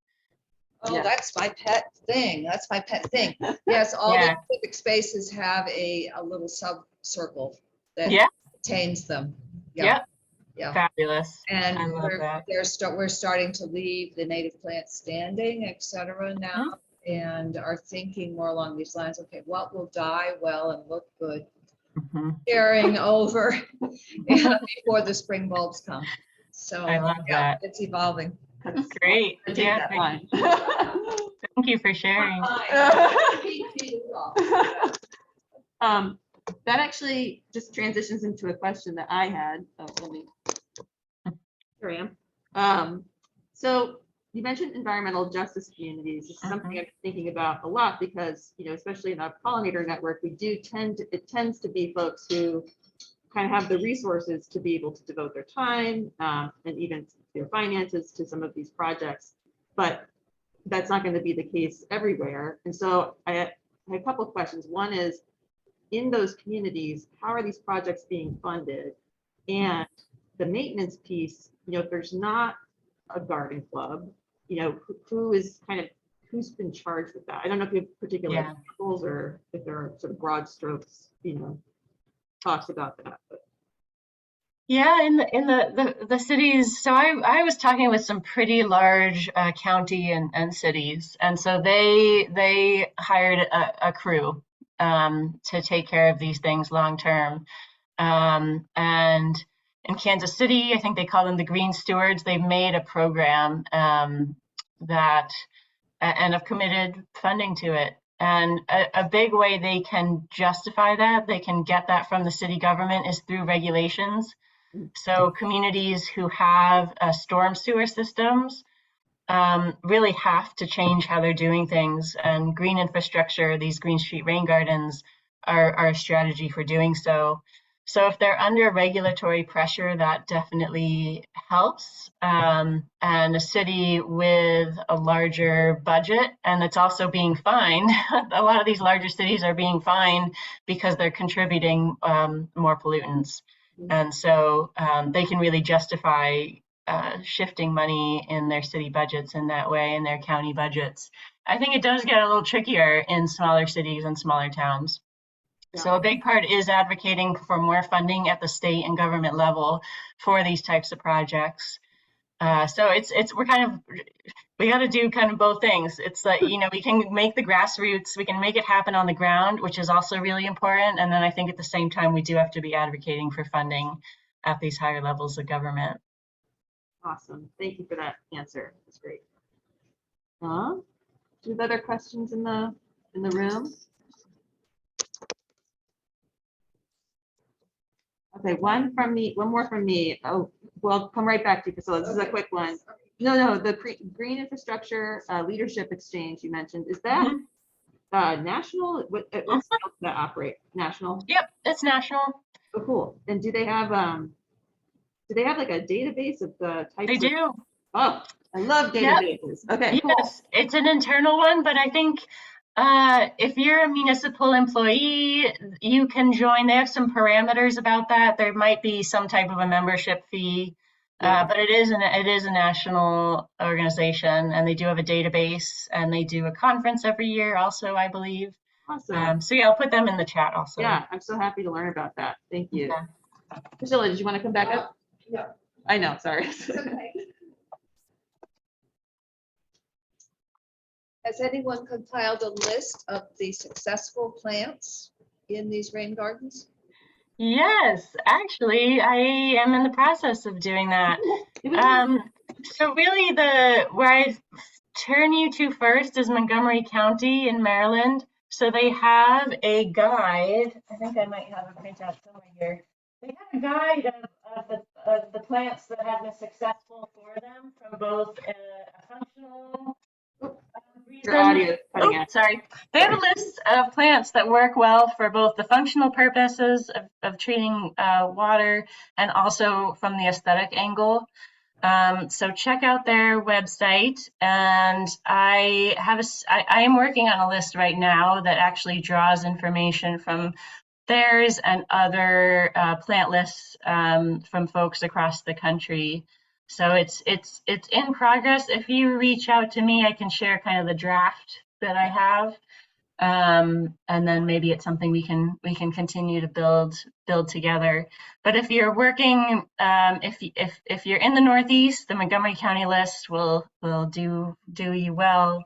Oh, Yeah. that's my pet thing. Yes, all the civic spaces have a little sub-circle that contains them. Yeah. Fabulous. And I love that. we're starting to leave the native plants standing, etc. now, and are thinking more along these lines. Okay, what will die well and look good, carrying over before the spring bulbs come. So I love that. It's evolving. That's great. I take that line. Thank you for sharing. That actually just transitions into a question that I had. Here I am. So you mentioned environmental justice communities. This is something I'm thinking about a lot because, especially in our pollinator network, it tends to be folks who kind of have the resources to be able to devote their time and even their finances to some of these projects, but that's not going to be the case everywhere. And so I had a couple of questions. One is, in those communities, how are these projects being funded? And the maintenance piece, if there's not a garden club, who's been charged with that? I don't know if you have particular examples or if there are sort of broad strokes, talks about that. But. Yeah, in the cities. So I was talking with some pretty large county and cities, and so they hired a crew to take care of these things long term. And in Kansas City, I think they call them the Green Stewards. They've made a program that and have committed funding to it. And a big way they can justify that, they can get that from the city government, is through regulations. So communities who have storm sewer systems really have to change how they're doing things. And green infrastructure, these Green Street rain gardens, are a strategy for doing so. So if they're under regulatory pressure, that definitely helps. And a city with a larger budget, and it's also being fined. A lot of these larger cities are being fined because they're contributing more pollutants. And so they can really justify shifting money in their city budgets in that way, in their county budgets. I think it does get a little trickier in smaller cities and smaller towns. So a big part is advocating for more funding at the state and government level for these types of projects. So we got to do kind of both things. It's like, we can make the grassroots, we can make it happen on the ground, which is also really important. And then I think at the same time, we do have to be advocating for funding at these higher levels of government. Awesome. Thank you for that answer. That's great. Do you have other questions in the in the room? Okay, one more from me. Oh, well, come right back to you, Priscilla. This is a quick one. No, the green infrastructure leadership exchange you mentioned, is that national? What scale does that operate? National? Yep, it's national. Oh, cool. And do they have like a database of the types? They do. Oh, I love Yep. databases. Okay, cool. Yes, it's an internal one, but I think if you're a municipal employee, you can join. They have some parameters about that. There might be some type of a membership fee, Yeah. but it is a national organization, and they do have a database, and they do a conference every year also, I believe. Awesome. So yeah, I'll put them in the chat also. Yeah, I'm so happy to learn about that. Thank you. Okay. Priscilla, did you want to come back up? No. I know, sorry. Okay. Has anyone compiled a list of the successful plants in these rain gardens? Yes, actually, I am in the process of doing that. So really where I turn you to first is Montgomery County in Maryland. So they have a guide. I think I might have a printout somewhere here. They have a guide of the plants that have been successful for them from both a functional Your audio is cutting out. sorry. They have a list of plants that work well for both the functional purposes of treating water and also from the aesthetic angle. So check out their website, and I am working on a list right now that actually draws information from theirs and other plant lists from folks across the country. So it's in progress. If you reach out to me, I can share kind of the draft that I have, and then maybe it's something we can continue to build together. But if you're working, if you're in the Northeast, the Montgomery County list will do you well,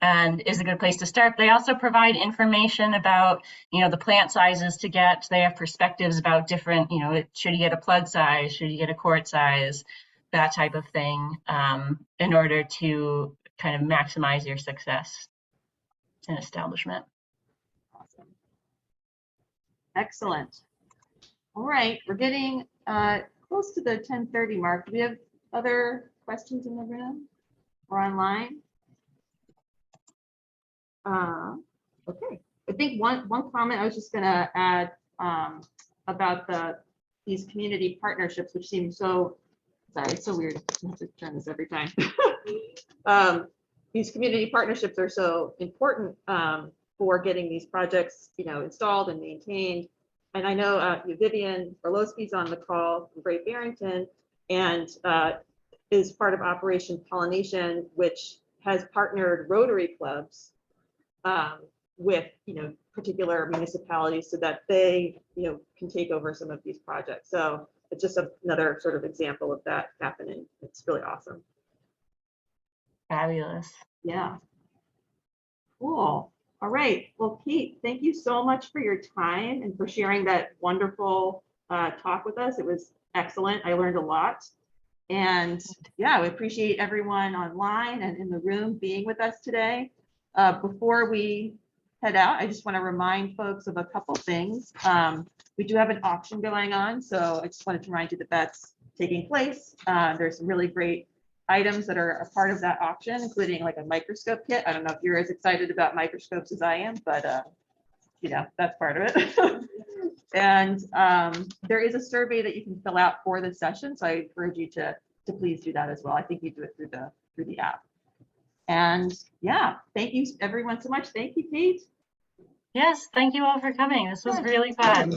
and is a good place to start. They also provide information about, the plant sizes to get. They have perspectives about different, should you get a plug size, should you get a quart size, that type of thing, in order to kind of maximize your success in establishment. Awesome. Excellent. All right, we're getting close to the 10:30 mark. Do we have other questions in the room or online? Okay, I think one comment I was just gonna add about these community partnerships, which seem so, sorry, it's so weird. I have to turn this every time. These community partnerships are so important for getting these projects, installed and maintained. And I know Vivian Orlowski's on the call from Great Barrington, and is part of Operation Pollination, which has partnered Rotary clubs with particular municipalities so that they can take over some of these projects. So it's just another sort of example of that happening. It's really awesome. Fabulous. Yeah. Cool. All right. Well, Kate, thank you so much for your time and for sharing that wonderful talk with us. It was excellent. I learned a lot. And yeah, we appreciate everyone online and in the room being with us today. Before we head out, I just want to remind folks of a couple things. We do have an auction going on, so I just wanted to remind you that that's taking place. There's some really great items that are a part of that auction, including like a microscope kit. I don't know if you're as excited about microscopes as I am, but that's part of it. And there is a survey that you can fill out for the session, so I encourage you to please do that as well. I think you do it through the app. And yeah, thank you everyone so much. Thank you, Kate. Yes, thank you all for coming. This was really fun.